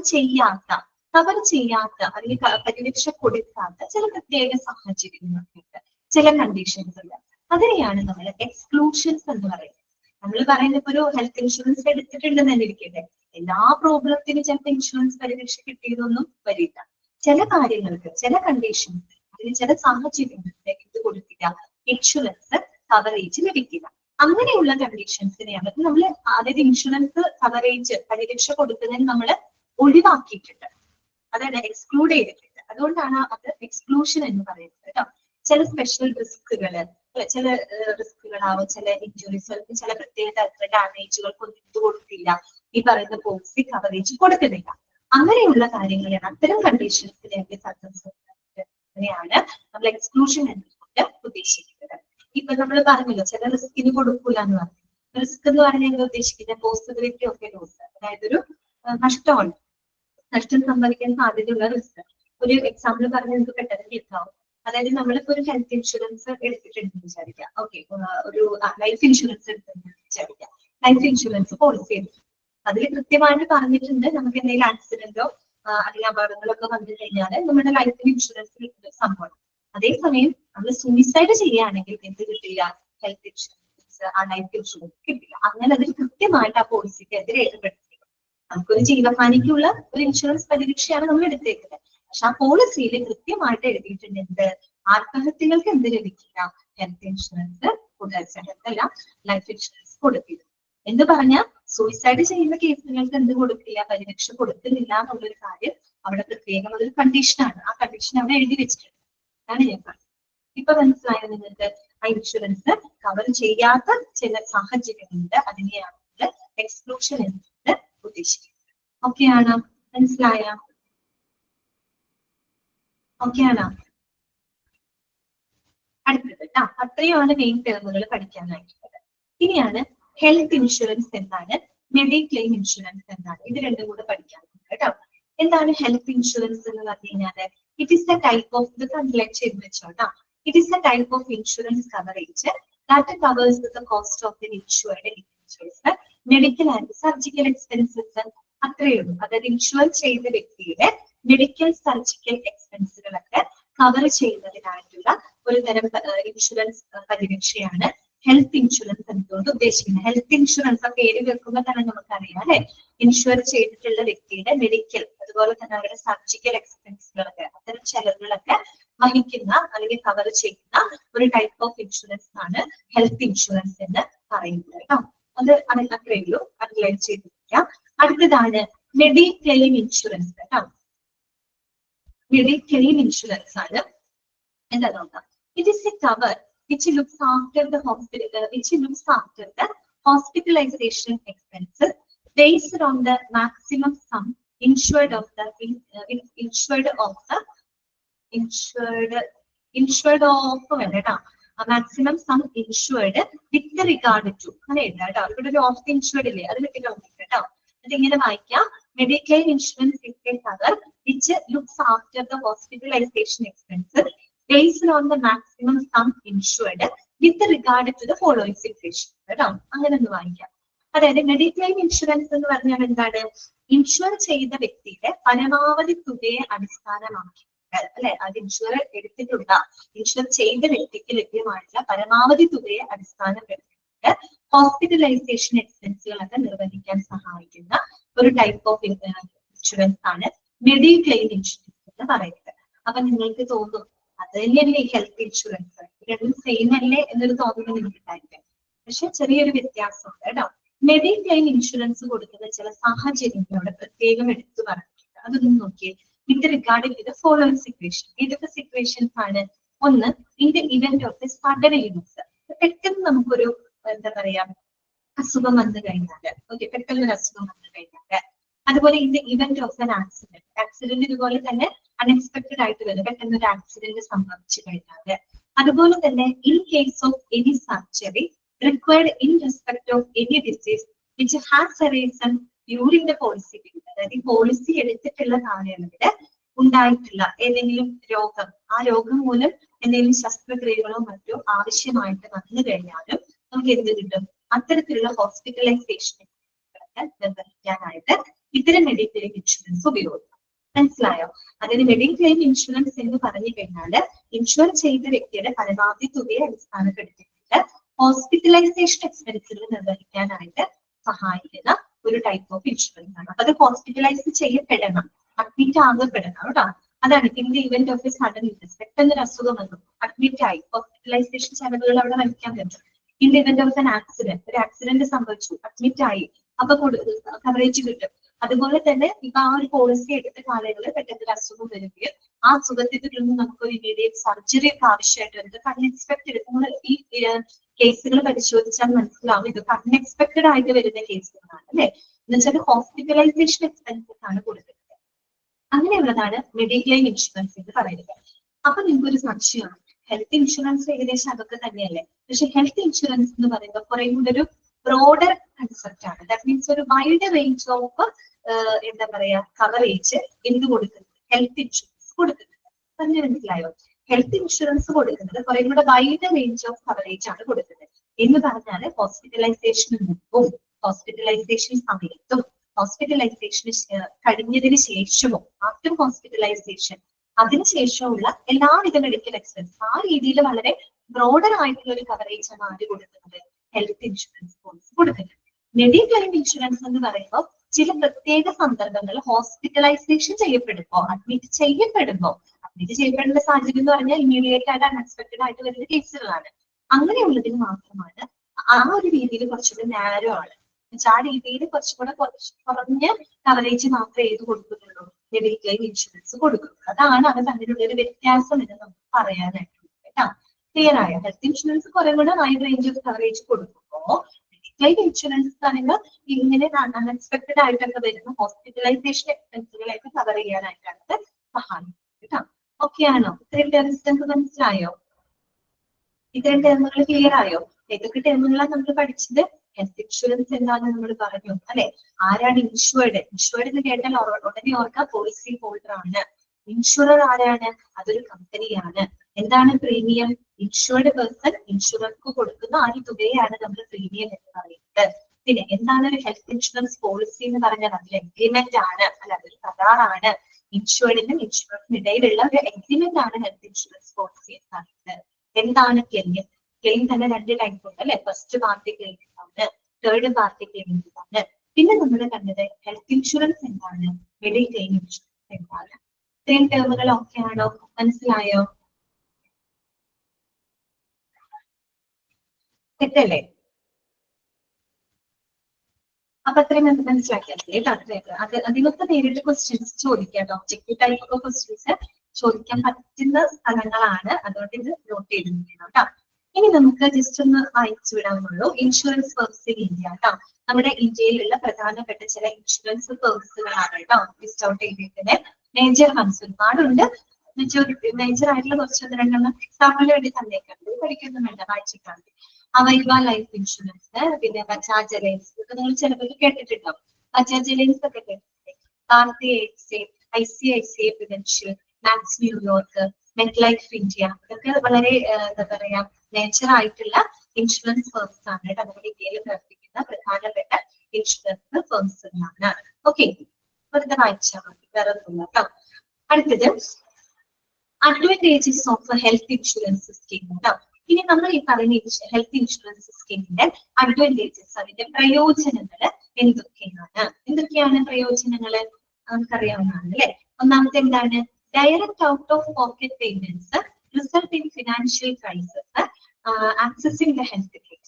ചെയ്യാത്ത അല്ലെങ്കിൽ പരിരക്ഷ കൊടുക്കാത്ത ചില പ്രത്യേക സാഹചര്യങ്ങളുണ്ട്, ചില കണ്ടീഷൻസ് ഉണ്ട്. അതിനെയാണ് നമ്മൾ എക്സ്ക്ലൂഷൻസ് എന്ന് പറയുന്നത്. നമ്മൾ പറയുന്ന ഇപ്പൊ ഒരു ഹെൽത്ത് ഇൻഷുറൻസ് എടുത്തിട്ടുണ്ടെന്ന് തന്നെ ഇരിക്കട്ടെ, എല്ലാ പ്രോബ്ലത്തിനും ചിലപ്പോൾ ഇൻഷുറൻസ് പരിരക്ഷ കിട്ടിയതൊന്നും വരില്ല. ചില കാര്യങ്ങൾക്ക്, ചില കണ്ടീഷൻസ്, അതിന് ചില സാഹചര്യങ്ങൾക്ക് ഇത് കൊടുക്കില്ല, ഇൻഷുറൻസ് കവറേജ് ലഭിക്കില്ല. അങ്ങനെയുള്ള കണ്ടീഷൻസിനെയാണ് നമ്മൾ അതായത് ഇൻഷുറൻസ് കവറേജ് പരിരക്ഷ കൊടുക്കുന്നതിന് നമ്മൾ ഒഴിവാക്കിയിട്ടുണ്ട്, അതായത് എക്സ്ക്ലൂഡ് ചെയ്തിട്ടുണ്ട്. അതുകൊണ്ടാണ് അത് എക്സ്ക്ലൂഷൻ എന്ന് പറയുന്നത് കേട്ടോ. ചില സ്പെഷ്യൽ റിസ്കുകള്, ചില റിസ്കുകളാവും, ചില ഇഞ്ചുറീസുകൾക്ക്, ചില പ്രത്യേക തരത്തിലുള്ള ഡാമേജുകൾക്കൊന്നും ഇത് കൊടുക്കില്ല, ഈ പറയുന്ന പോളിസി കവറേജ് കൊടുക്കുന്നില്ല. അങ്ങനെയുള്ള കാര്യങ്ങളെയാണ്, അത്തരം കണ്ടീഷൻസിനെയൊക്കെ അങ്ങനെയാണ് നമ്മൾ എക്സ്ക്ലൂഷൻ എന്നുകൊണ്ട് ഉദ്ദേശിക്കുന്നത്. ഇപ്പൊ നമ്മൾ പറഞ്ഞല്ലോ ചില റിസ്കിന് കൊടുക്കൂല എന്ന് പറഞ്ഞു. റിസ്ക് എന്ന് പറഞ്ഞാൽ ഉദ്ദേശിക്കുന്നത് പോസിബിലിറ്റി ഓഫ് എ ലോസ്, അതായത് ഒരു നഷ്ടമാണ്, നഷ്ടം സംഭവിക്കാൻ സാധ്യതയുള്ള റിസ്ക്. ഒരു എക്സാമ്പിൾ പറഞ്ഞാൽ നിങ്ങൾക്ക് പെട്ടെന്ന് കേൾക്കാവും. അതായത് നമ്മളിപ്പോ ഒരു ഹെൽത്ത് ഇൻഷുറൻസ് എടുത്തിട്ടുണ്ടെന്ന് വിചാരിക്കാം. ഓക്കെ, ഒരു ലൈഫ് ഇൻഷുറൻസ് എടുത്തിട്ടുണ്ടെന്ന് വിചാരിക്കാം. ലൈഫ് ഇൻഷുറൻസ് പോളിസി എടുത്തു. അതിൽ കൃത്യമായിട്ട് പറഞ്ഞിട്ടുണ്ട് നമുക്ക് എന്തെങ്കിലും ആക്സിഡന്റോ അല്ലെങ്കിൽ അപകടങ്ങളൊക്കെ വന്നു കഴിഞ്ഞാൽ നമ്മുടെ ലൈഫ് ഇൻഷുറൻസ് കിട്ടുന്ന സംഭവം. അതേസമയം നമ്മൾ സൂയിസൈഡ് ചെയ്യുകയാണെങ്കിൽ എന്ത് കിട്ടില്ല, ഹെൽത്ത് ഇൻഷുറൻസ് ആ ലൈഫ് ഇൻഷുറൻസ് കിട്ടില്ല. അങ്ങനെ അതിൽ കൃത്യമായിട്ട് ആ പോളിസിക്ക് എതിരെ രേഖപ്പെടുത്തി. നമുക്കൊരു ജീവഹാനിക്കുള്ള ഒരു ഇൻഷുറൻസ് പരിരക്ഷയാണ് നമ്മൾ എടുത്തേക്കുന്നത്. പക്ഷെ ആ പോളിസിയിൽ കൃത്യമായിട്ട് എഴുതിയിട്ടുണ്ട് എന്ത്, ആത്മഹത്യകൾക്ക് എന്ത് ലഭിക്കില്ല, ഹെൽത്ത് ഇൻഷുറൻസ് ഹെൽത്ത് അല്ല ലൈഫ് ഇൻഷുറൻസ് കൊടുക്കില്ല. എന്ന് പറഞ്ഞാൽ സൂയിസൈഡ് ചെയ്യുന്ന കേസുകൾക്ക് എന്ത് കൊടുക്കില്ല, പരിരക്ഷ കൊടുക്കുന്നില്ല എന്നുള്ളൊരു കാര്യം അവിടെ പ്രത്യേകം ഒരു കണ്ടീഷനാണ്. ആ കണ്ടീഷൻ അവിടെ എഴുതി വെച്ചിട്ടുണ്ട്. അതാണ് ഞാൻ പറഞ്ഞത്. ഇപ്പൊ മനസ്സിലായോ നിങ്ങൾക്ക്? ആ ഇൻഷുറൻസ് കവർ ചെയ്യാത്ത ചില സാഹചര്യങ്ങളുണ്ട്, അതിനെയാണ് എക്സ്ക്ലൂഷൻ എന്നത് ഉദ്ദേശിക്കുന്നത്. ഓക്കെ ആണോ? മനസ്സിലായ? ഓക്കെ ആണോ? അടുത്തത് അത്രയുമാണ് മെയിൻ ടേമുകൾ പഠിക്കാനായിട്ടുള്ളത്. ഇനിയാണ് ഹെൽത്ത് ഇൻഷുറൻസ് എന്താണ്, മെഡിക്ലെയിം ഇൻഷുറൻസ് എന്താണ്, ഇത് രണ്ടും കൂടെ പഠിക്കാനുണ്ട് കേട്ടോ. എന്താണ് ഹെൽത്ത് ഇൻഷുറൻസ് എന്ന് പറഞ്ഞു കഴിഞ്ഞാല്, it is a type of വെച്ചോട്ടാ. It is a type of insurance coverage that covers the cost of the insured medical and surgical expenses. അത്രയേ ഉള്ളൂ. അതായത് ഇൻഷുർ ചെയ്ത വ്യക്തിയുടെ മെഡിക്കൽ സർജിക്കൽ എക്സ്പെൻസുകളൊക്കെ കവർ ചെയ്യുന്നതിനായിട്ടുള്ള ഒരു തരം ഇൻഷുറൻസ് പരിരക്ഷയാണ് ഹെൽത്ത് ഇൻഷുറൻസ് എന്നതുകൊണ്ട് ഉദ്ദേശിക്കുന്നത്. ഹെൽത്ത് ഇൻഷുറൻസ് ആ പേര് കേൾക്കുമ്പോൾ തന്നെ നമുക്കറിയാം അല്ലെ, ഇൻഷുർ ചെയ്തിട്ടുള്ള വ്യക്തിയുടെ മെഡിക്കൽ അതുപോലെ തന്നെ അവരുടെ സർജിക്കൽ എക്സ്പെൻസുകളൊക്കെ അത്തരം ചെലവുകളൊക്കെ വഹിക്കുന്ന അല്ലെങ്കിൽ കവർ ചെയ്യുന്ന ഒരു ടൈപ്പ് ഓഫ് ഇൻഷുറൻസ് ആണ് ഹെൽത്ത് ഇൻഷുറൻസ് എന്ന് പറയുന്നത് കേട്ടോ. അത് അത്രയേ ഉള്ളൂ, അണ്ടർലൈൻ ചെയ്തിരിക്കാം. അടുത്തതാണ് മെഡിക്ലെയിം ഇൻഷുറൻസ് കേട്ടോ. മെഡിക്ലെയിം ഇൻഷുറൻസ് ആണ്. എന്താ നോക്കാം. It is A cover which looks after the hospitalization expenses based on the maximum sum insured of maximum sum insured with regard to അങ്ങനെ കേട്ടോ. ഇവിടെ ഒരു ഓഫ് ദി ഇൻഷുർഡ് ഇല്ലേ, അത് കേട്ടോ. അതിങ്ങനെ വായിക്കാം. Mediclaim insurance is a cover which looks after the hospitalization expenses based on the maximum sum insured with regard to the following situation. കേട്ടോ, അങ്ങനെ ഒന്ന് വായിക്കാം. അതായത് മെഡിക്ലെയിം ഇൻഷുറൻസ് എന്ന് പറഞ്ഞാൽ എന്താണ്, ഇൻഷുർ ചെയ്ത വ്യക്തിയുടെ പരമാവധി തുകയെ അടിസ്ഥാനമാക്കി അല്ലെ, അത് ഇൻഷുർ എടുത്തിട്ടുള്ള ഇൻഷുർ ചെയ്ത വ്യക്തിക്ക് ലഭ്യമായിട്ടുള്ള പരമാവധി തുകയെ അടിസ്ഥാനപ്പെടുത്തിയിട്ട് ഹോസ്പിറ്റലൈസേഷൻ എക്സ്പെൻസുകളൊക്കെ നിർവഹിക്കാൻ സഹായിക്കുന്ന ഒരു ടൈപ്പ് ഓഫ് ഇൻഷുറൻസ് ആണ് മെഡിക്ലെയിം ഇൻഷുറൻസ് എന്ന് പറയുന്നത്. അപ്പൊ നിങ്ങൾക്ക് തോന്നും അത് തന്നെയല്ലേ ഹെൽത്ത് ഇൻഷുറൻസ്, രണ്ടും സെയിം അല്ലേ എന്നൊരു തോന്നൽ നിങ്ങൾക്കുണ്ടായിരിക്കും. പക്ഷെ ചെറിയൊരു വ്യത്യാസമുണ്ട് കേട്ടോ. മെഡിക്ലെയിം ഇൻഷുറൻസ് കൊടുക്കുന്ന ചില സാഹചര്യങ്ങൾ അവിടെ പ്രത്യേകം എടുത്തു പറഞ്ഞിട്ടുണ്ട്. അതൊന്നും നോക്കിയേ. With regarding to the following situation. ഏതൊക്കെ സിറ്റുവേഷൻസ് ആണ്? ഒന്ന്, in the event of a sudden illness. പെട്ടെന്ന് നമുക്കൊരു എന്താ പറയാ അസുഖം വന്നു കഴിഞ്ഞാല്, ഓക്കെ, പെട്ടെന്ന് ഒരു അസുഖം വന്നു കഴിഞ്ഞാല്. അതുപോലെ in the event of an accident. Accident ഇതുപോലെ തന്നെ അൺഎക്സ്പെക്ടഡ് ആയിട്ട് വരും, പെട്ടെന്ന് ഒരു ആക്സിഡന്റ് സംഭവിച്ചു കഴിഞ്ഞാല്. അതുപോലെ തന്നെ in case of any surgery required in respect of any disease which has arisen during the policy period. അതായത് ഈ പോളിസി എടുത്തിട്ടുള്ള കാലയളവില് ഉണ്ടായിട്ടുള്ള ഏതെങ്കിലും രോഗം, ആ രോഗം മൂലം എന്തെങ്കിലും ശസ്ത്രക്രിയകളോ മറ്റോ ആവശ്യമായിട്ട് വന്നു കഴിഞ്ഞാലും നമുക്ക് എന്ത് കിട്ടും? അത്തരത്തിലുള്ള ഹോസ്പിറ്റലൈസേഷൻ നിർവഹിക്കാനായിട്ട് ഇത്തരം മെഡിക്ലെയിം ഇൻഷുറൻസ് ഉപയോഗിക്കും. മനസ്സിലായോ? അതിന് മെഡിക്ലെയിം ഇൻഷുറൻസ് എന്ന് പറഞ്ഞു കഴിഞ്ഞാല് ഇൻഷുർ ചെയ്ത വ്യക്തിയുടെ പരമാവധി തുകയെ അടിസ്ഥാനപ്പെടുത്തിയിട്ട് ഹോസ്പിറ്റലൈസേഷൻ എക്സ്പെൻസുകൾ നിർവഹിക്കാനായിട്ട് സഹായിക്കുന്ന ഒരു ടൈപ്പ് ഓഫ് ഇൻഷുറൻസ് ആണ്. അപ്പൊ അത് ഹോസ്പിറ്റലൈസ് ചെയ്യപ്പെടണം, അഡ്മിറ്റ് ആകപ്പെടണം കേട്ടോ. അതാണ് in the event of a sudden illness. പെട്ടെന്ന് ഒരു അസുഖം വന്നു, അഡ്മിറ്റ് ആയി, ഹോസ്പിറ്റലൈസേഷൻ ചെലവുകൾ അവിടെ വഹിക്കാൻ പറ്റും. In the event of an accident, ഒരു ആക്സിഡന്റ് സംഭവിച്ചു, അഡ്മിറ്റ് ആയി, അപ്പൊ കവറേജ് കിട്ടും. അതുപോലെ തന്നെ ഇപ്പൊ ആ ഒരു പോളിസി എടുത്ത കാലങ്ങളിൽ പെട്ടെന്ന് ഒരു അസുഖം വരികയും ആ അസുഖത്തിൽ നിന്ന് നമുക്കൊരു ഇമീഡിയറ്റ് സർജറി ഒക്കെ ആവശ്യമായിട്ട് വരുന്നത് അൺഎക്സ്പെക്ടഡ്. നമ്മൾ ഈ കേസുകൾ പരിശോധിച്ചാൽ മനസ്സിലാവും ഇതൊക്കെ അൺഎക്സ്പെക്ടഡ് ആയിട്ട് വരുന്ന കേസുകളാണ് അല്ലെ. എന്ന് വെച്ചാൽ ഹോസ്പിറ്റലൈസേഷൻ എക്സ്പെൻസസ് ആണ് കൊടുക്കുന്നത്. അങ്ങനെയുള്ളതാണ് മെഡിക്ലെയിം ഇൻഷുറൻസ് എന്ന് പറയുന്നത്. അപ്പൊ നിങ്ങൾക്കൊരു സംശയമാണ്, ഹെൽത്ത് ഇൻഷുറൻസ് ഏകദേശം അതൊക്കെ തന്നെയല്ലേ? പക്ഷെ ഹെൽത്ത് ഇൻഷുറൻസ് എന്ന് പറയുമ്പോൾ കുറെ കൂടെ ഒരു ബ്രോഡർ കൺസെപ്റ്റ് ആണ്. ദാറ്റ് മീൻസ് ഒരു വൈഡ് റേഞ്ച് ഓഫ് എന്താ പറയാ കവറേജ് എന്ത് കൊടുക്കുന്നത്? ഹെൽത്ത് ഇൻഷുറൻസ് കൊടുക്കുന്നത്. തന്നെ മനസ്സിലായോ? ഹെൽത്ത് ഇൻഷുറൻസ് കൊടുക്കുന്നത് കുറെ കൂടെ വൈഡ് റേഞ്ച് ഓഫ് കവറേജ് ആണ് കൊടുക്കുന്നത്. എന്ന് പറഞ്ഞാൽ ഹോസ്പിറ്റലൈസേഷന് മുമ്പും ഹോസ്പിറ്റലൈസേഷൻ സമയത്തും ഹോസ്പിറ്റലൈസേഷൻ കഴിഞ്ഞതിന് ശേഷവും ആഫ്റ്റർ ഹോസ്പിറ്റലൈസേഷൻ അതിനുശേഷമുള്ള എല്ലാവിധ മെഡിക്കൽ എക്സ്പെൻസ് ആ രീതിയിൽ വളരെ ബ്രോഡർ ആയിട്ടുള്ള ഒരു കവറേജ് ആണ് ആര് കൊടുക്കുന്നത്? ഹെൽത്ത് ഇൻഷുറൻസ് പോളിസി കൊടുക്കുന്നത്. മെഡിക്ലെയിം ഇൻഷുറൻസ് എന്ന് പറയുമ്പോൾ ചില പ്രത്യേക സന്ദർഭങ്ങൾ ഹോസ്പിറ്റലൈസേഷൻ ചെയ്യപ്പെടുമ്പോൾ അഡ്മിറ്റ് ചെയ്യപ്പെടേണ്ട സാഹചര്യം എന്ന് പറഞ്ഞാൽ ഇമ്മീഡിയറ്റ് ആയിട്ട് അൺഎക്സ്പെക്ടഡ് ആയിട്ട് വരുന്ന കേസുകളാണ്. അങ്ങനെയുള്ളതിന് മാത്രമാണ് ആ ഒരു രീതിയിൽ കുറച്ചുകൂടി നാരോ ആണ്. ആ രീതിയിൽ കുറച്ചുകൂടെ കുറഞ്ഞ കവറേജ് മാത്രമേ ഏത് കൊടുക്കുന്നുള്ളൂ? മെഡിക്ലെയിം ഇൻഷുറൻസ് കൊടുക്കുള്ളൂ. അതാണ് അത് തമ്മിലുള്ള ഒരു വ്യത്യാസം എന്ന് നമുക്ക് പറയാനായിട്ടുള്ളത് കേട്ടോ. ക്ലിയർ ആയോ? ഹെൽത്ത് ഇൻഷുറൻസ് കുറെ കൂടെ വൈഡ് റേഞ്ച് ഓഫ് കവറേജ് കൊടുക്കുമ്പോൾ മെഡിക്ലെയിം ഇൻഷുറൻസ് ആണെങ്കിൽ ഇങ്ങനെ അൺഎക്സ്പെക്ടഡ് ആയിട്ടൊക്കെ വരുന്ന ഹോസ്പിറ്റലൈസേഷൻ എക്സ്പെൻസുകളൊക്കെ കവർ ചെയ്യാനായിട്ടാണ് സഹായിക്കുന്നത് കേട്ടോ. ഓക്കെ ആണോ? ഇത്രയും ടേംസ് മനസ്സിലായോ? ഇത്രയും ടേമുകൾ ക്ലിയർ ആയോ? ഏതൊക്കെ ടേമുകളാണ് നമ്മൾ പഠിച്ചത്? ഹെൽത്ത് ഇൻഷുറൻസ് എന്താണെന്ന് നമ്മൾ പറഞ്ഞു അല്ലെ. ആരാണ് ഇൻഷുർഡ്? ഇൻഷുർഡ് എന്ന് കേട്ടാൽ ഉടനെ ഓർക്കുക പോളിസി ഹോൾഡർ ആണ്. ഇൻഷുറർ ആരാണ്? അതൊരു കമ്പനിയാണ്. എന്താണ് പ്രീമിയം? ഇൻഷുർഡ് പേഴ്സൺ ഇൻഷുറർക്ക് കൊടുക്കുന്ന ആ ഒരു തുകയാണ് നമ്മൾ പ്രീമിയം എന്ന് പറയുന്നത്. പിന്നെ എന്താണ് ഒരു ഹെൽത്ത് ഇൻഷുറൻസ് പോളിസി എന്ന് പറഞ്ഞാൽ അതിൽ എഗ്രിമെന്റ് ആണ്, അല്ല അതൊരു കരാറാണ്. ഇൻഷുർഡിനും ഇൻഷുറൻസിനും ഇടയിലുള്ള ഒരു എഗ്രിമെന്റ് ആണ് ഹെൽത്ത് ഇൻഷുറൻസ് പോളിസി എന്ന് പറയുന്നത്. എന്താണ് ക്ലെയിം? ക്ലെയിം തന്നെ രണ്ട് ടൈപ്പ് ഉണ്ട് അല്ലെ. ഫസ്റ്റ് പാർട്ടി ക്ലെയിം ആണ്, തേർഡ് പാർട്ടി ക്ലെയിം ആണ്. പിന്നെ നമ്മൾ കണ്ടത് ഹെൽത്ത് ഇൻഷുറൻസ് എന്താണ്, മെഡിക്ലെയിം ഇൻഷുറൻസ് എന്താണ്. ഇത്രയും ടേമുകൾ ഓക്കെ ആണോ? മനസ്സിലായോ? തെറ്റല്ലേ? അപ്പൊ അത്രയും മനസ്സിലാക്കിയാൽ കേട്ടോ. അതിനൊക്കെ നേരിട്ട് ക്വസ്റ്റ്യൻസ് ചോദിക്കാം. ഒബ്ജക്റ്റീവ് ടൈപ്പ് ഓഫ് ക്വസ്റ്റ്യൻസ് ചോദിക്കാൻ പറ്റുന്ന സ്ഥലങ്ങളാണ്. അതുകൊണ്ട് ഇത് നോട്ട് ചെയ്തിരിക്കണം കേട്ടോ. ഇനി നമുക്ക് ജസ്റ്റ് ഒന്ന് വായിച്ചു വിടാവുന്നുള്ളൂ. ഇൻഷുറൻസ് ഫേംസ് ഇൻ ഇന്ത്യ കേട്ടോ. നമ്മുടെ ഇന്ത്യയിലുള്ള പ്രധാനപ്പെട്ട ചില ഇൻഷുറൻസ് ഫേംസുകളാണ് കേട്ടോ ലിസ്റ്റ് ഔട്ട് ചെയ്തിരിക്കുന്നത്. മേജർ ഫണ്ട്സ് ഒരുപാടുണ്ട്. മേജർ ആയിട്ടുള്ള കുറച്ച് രണ്ടെണ്ണം എക്സാമ്പിളിന് വേണ്ടി തന്നേക്കുണ്ട്. പഠിക്കൊന്നും വേണ്ട, വായിച്ചിട്ടാൽ മതി. അവൈവ ലൈഫ് ഇൻഷുറൻസ്, പിന്നെ ബജാജ് അലയൻസ്, ഇതൊക്കെ നിങ്ങൾ ചിലപ്പോൾ കേട്ടിട്ടുണ്ടാവും. ബജാജ് അലയൻസ് ഒക്കെ കേട്ടിട്ടുണ്ട്. Bharti ICICI Prudential, Max New York, MetLife India, ഇതൊക്കെ വളരെ എന്താ പറയാ മേജർ ആയിട്ടുള്ള ഇൻഷുറൻസ് ഫേംസ് ആണ് കേട്ടോ. നമ്മുടെ ഇന്ത്യയിൽ പ്രവർത്തിക്കുന്ന പ്രധാനപ്പെട്ട ഇൻഷുറൻസ് ഫേംസുകളാണ്. ഓക്കെ, വെറുതെ വായിച്ചാൽ മതി, വേറെ ഒന്നുമില്ല കേട്ടോ. അടുത്തത് advantages of health insurance scheme കേട്ടോ. ഇനി നമ്മൾ ഈ പറയുന്ന ഹെൽത്ത് ഇൻഷുറൻസ് സ്കീമിന്റെ അഡ്വാൻറ്റേജസ്, അതിന്റെ പ്രയോജനങ്ങൾ എന്തൊക്കെയാണ് പ്രയോജനങ്ങൾ നമുക്കറിയാവുന്നതാണ് അല്ലെ. ഒന്നാമത്തെ എന്താണ്? Direct out of pocket payments result in financial crisis accessing the health care.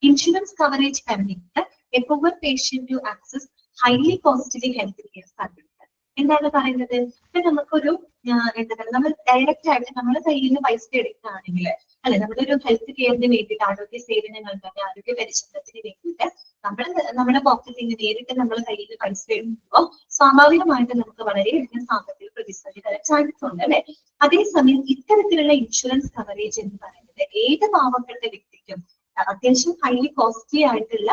Insurance coverage permit a poor patient to access highly costly health care service. എന്താണ് പറയുന്നത്? ഇപ്പൊ നമുക്കൊരു എന്താ പറയുക, നമ്മൾ ഡയറക്റ്റ് ആയിട്ട് നമ്മുടെ കയ്യിൽ നിന്ന് പൈസ എടുക്കുകയാണെങ്കിൽ അല്ലെ, നമ്മുടെ ഒരു ഹെൽത്ത് കെയറിന് വേണ്ടിയിട്ട്, ആരോഗ്യ സേവനങ്ങൾക്ക്, ആരോഗ്യ പരിചരണത്തിന് വേണ്ടിയിട്ട് നമ്മുടെ പോക്കറ്റിൽ നിന്ന് നേരിട്ട് നമ്മുടെ കയ്യിൽ നിന്ന് പൈസ എടുക്കുമ്പോൾ സ്വാഭാവികമായിട്ട് നമുക്ക് വളരെയധികം സാമ്പത്തിക പ്രതിസന്ധി വരാൻ ചാൻസ് ഉണ്ട് അല്ലെ. അതേസമയം ഇത്തരത്തിലുള്ള ഇൻഷുറൻസ് കവറേജ് എന്ന് പറയുന്നത് ഏത് പാവപ്പെട്ട വ്യക്തിക്കും അത്യാവശ്യം ഹൈലി കോസ്റ്റ്ലി ആയിട്ടുള്ള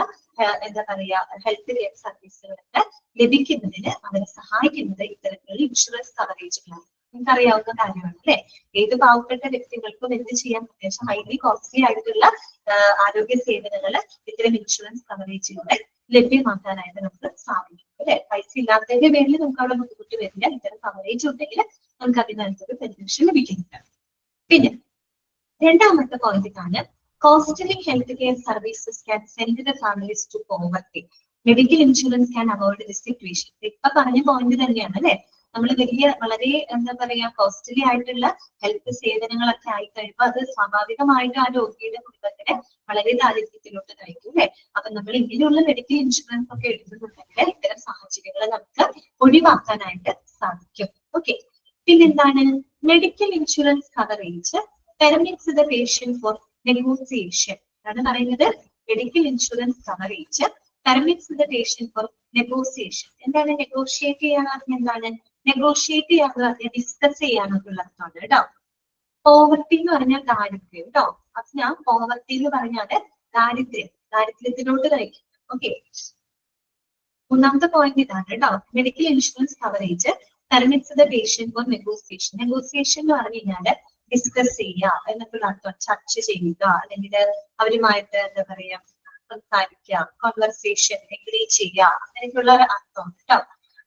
എന്താ പറയാ ഹെൽത്ത് കെയർ സർവീസുകളൊക്കെ ലഭിക്കുന്നതിന് അവരെ സഹായിക്കുന്നത് ഇത്തരത്തിലുള്ള ഇൻഷുറൻസ് കവറേജുകളാണ്. നമുക്കറിയാവുന്ന കാര്യമാണ് അല്ലെ. ഏത് പാവപ്പെട്ട വ്യക്തികൾക്കും എന്ത് ചെയ്യാൻ അത്യാവശ്യം ഹൈലി കോസ്റ്റ്ലി ആയിട്ടുള്ള ആരോഗ്യ സേവനങ്ങൾ ഇത്തരം ഇൻഷുറൻസ് കവറേജിലൂടെ ലഭ്യമാക്കാനായിട്ട് നമുക്ക് സാധിക്കും അല്ലെ. പൈസ ഇല്ലാത്തതിന്റെ പേരിൽ നമുക്ക് അവിടെ ബുദ്ധിമുട്ട് വരില്ല. ഇത്തരം കവറേജ് ഉണ്ടെങ്കിൽ നമുക്ക് അതിനകത്തൊരു പെൻഷൻ ലഭിക്കുന്നുണ്ട്. പിന്നെ രണ്ടാമത്തെ പോയിന്റ് ആണ്, costly healthcare services can send the families to poverty. Medical insurance can avoid this situation. ഇപ്പൊ പറഞ്ഞ പോയിന്റ് തന്നെയാണ് അല്ലെ. നമ്മൾ വളരെ എന്താ പറയാ കോസ്റ്റ്ലി ആയിട്ടുള്ള ഹെൽത്ത് സേവനങ്ങളൊക്കെ ആയി കഴിയുമ്പോൾ അത് സ്വാഭാവികമായിട്ടും ആ രോഗിയുടെ കുടുംബത്തിനെ വളരെ ദാരിദ്ര്യത്തിലോട്ട് നയിക്കും അല്ലെ. അപ്പൊ നമ്മൾ ഇങ്ങനെയുള്ള മെഡിക്കൽ ഇൻഷുറൻസ് ഒക്കെ എടുക്കുന്നുണ്ടെങ്കിൽ ഇത്തരം സാഹചര്യങ്ങൾ നമുക്ക് ഒഴിവാക്കാനായിട്ട് സാധിക്കും. ഓക്കെ. പിന്നെന്താണ്? Medical insurance coverage permits the patient for negotiation ആണ് പറയുന്നത്. Medical insurance coverage permits the patient for negotiation. എന്താണ് നെഗോഷിയേറ്റ് ചെയ്യാന്ന്? എന്താണ് നെഗോഷിയേറ്റ് ചെയ്യാന്ന്? ഡിസ്കസ് ചെയ്യാനൊക്കെയുള്ള അർത്ഥമാണ് കേട്ടോ. പോവർട്ടി എന്ന് പറഞ്ഞാൽ ദാരിദ്ര്യം കേട്ടോ. അപ്പൊ ഞാൻ പോവർട്ടി എന്ന് പറഞ്ഞാല് ദാരിദ്ര്യത്തിലോട്ട് നയിക്കും. ഓക്കെ. മൂന്നാമത്തെ പോയിന്റ് ഇതാണ് കേട്ടോ. Medical insurance coverage permits the patient for negotiation. Negotiation എന്ന് പറഞ്ഞു കഴിഞ്ഞാല് ഡിസ്കസ് ചെയ്യുക എന്നൊക്കെയുള്ള അർത്ഥം, ചർച്ച ചെയ്യുക, അല്ലെങ്കിൽ അവരുമായിട്ട് എന്താ പറയാ സംസാരിക്കുക, കോൺവെർസേഷൻ എഗ്രി ചെയ്യുക, അങ്ങനെയൊക്കെയുള്ള അർത്ഥം കേട്ടോ.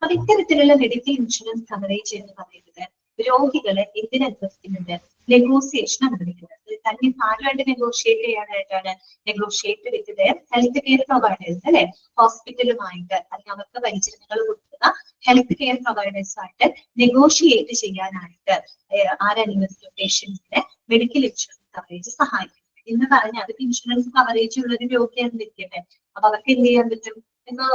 അപ്പൊ ഇത്തരത്തിലുള്ള മെഡിക്കൽ ഇൻഷുറൻസ് കവറേജ് എന്ന് പറയുന്നത് രോഗികളെ എന്തിനനുവദിക്കുന്നുണ്ട്? നെഗോസിയേഷൻ അനുവദിക്കുന്നത്. തന്നെ ആരുമായിട്ട് നെഗോഷിയേറ്റ് ചെയ്യാനായിട്ടാണ്? Negotiate with their health care providers അല്ലെ. ഹോസ്പിറ്റലുമായിട്ട് അല്ലെങ്കിൽ അവർക്ക് പരിചരണങ്ങൾ കൊടുക്കുന്ന ഹെൽത്ത് കെയർ പ്രൊവൈഡേഴ്സുമായിട്ട് നെഗോഷിയേറ്റ് ചെയ്യാനായിട്ട് ആരനുവദിക്കും? പേഷ്യൻസിനെ മെഡിക്കൽ ഇൻഷുറൻസ് കവറേജ് സഹായിക്കും. എന്ന് പറഞ്ഞാൽ അതിപ്പോ ഇൻഷുറൻസ് കവറേജ് ഉള്ള ഒരു രോഗിയാണ് ഇരിക്കട്ടെ. അപ്പൊ അവർക്ക് എന്ത് ചെയ്യാൻ പറ്റും? ഇപ്പൊ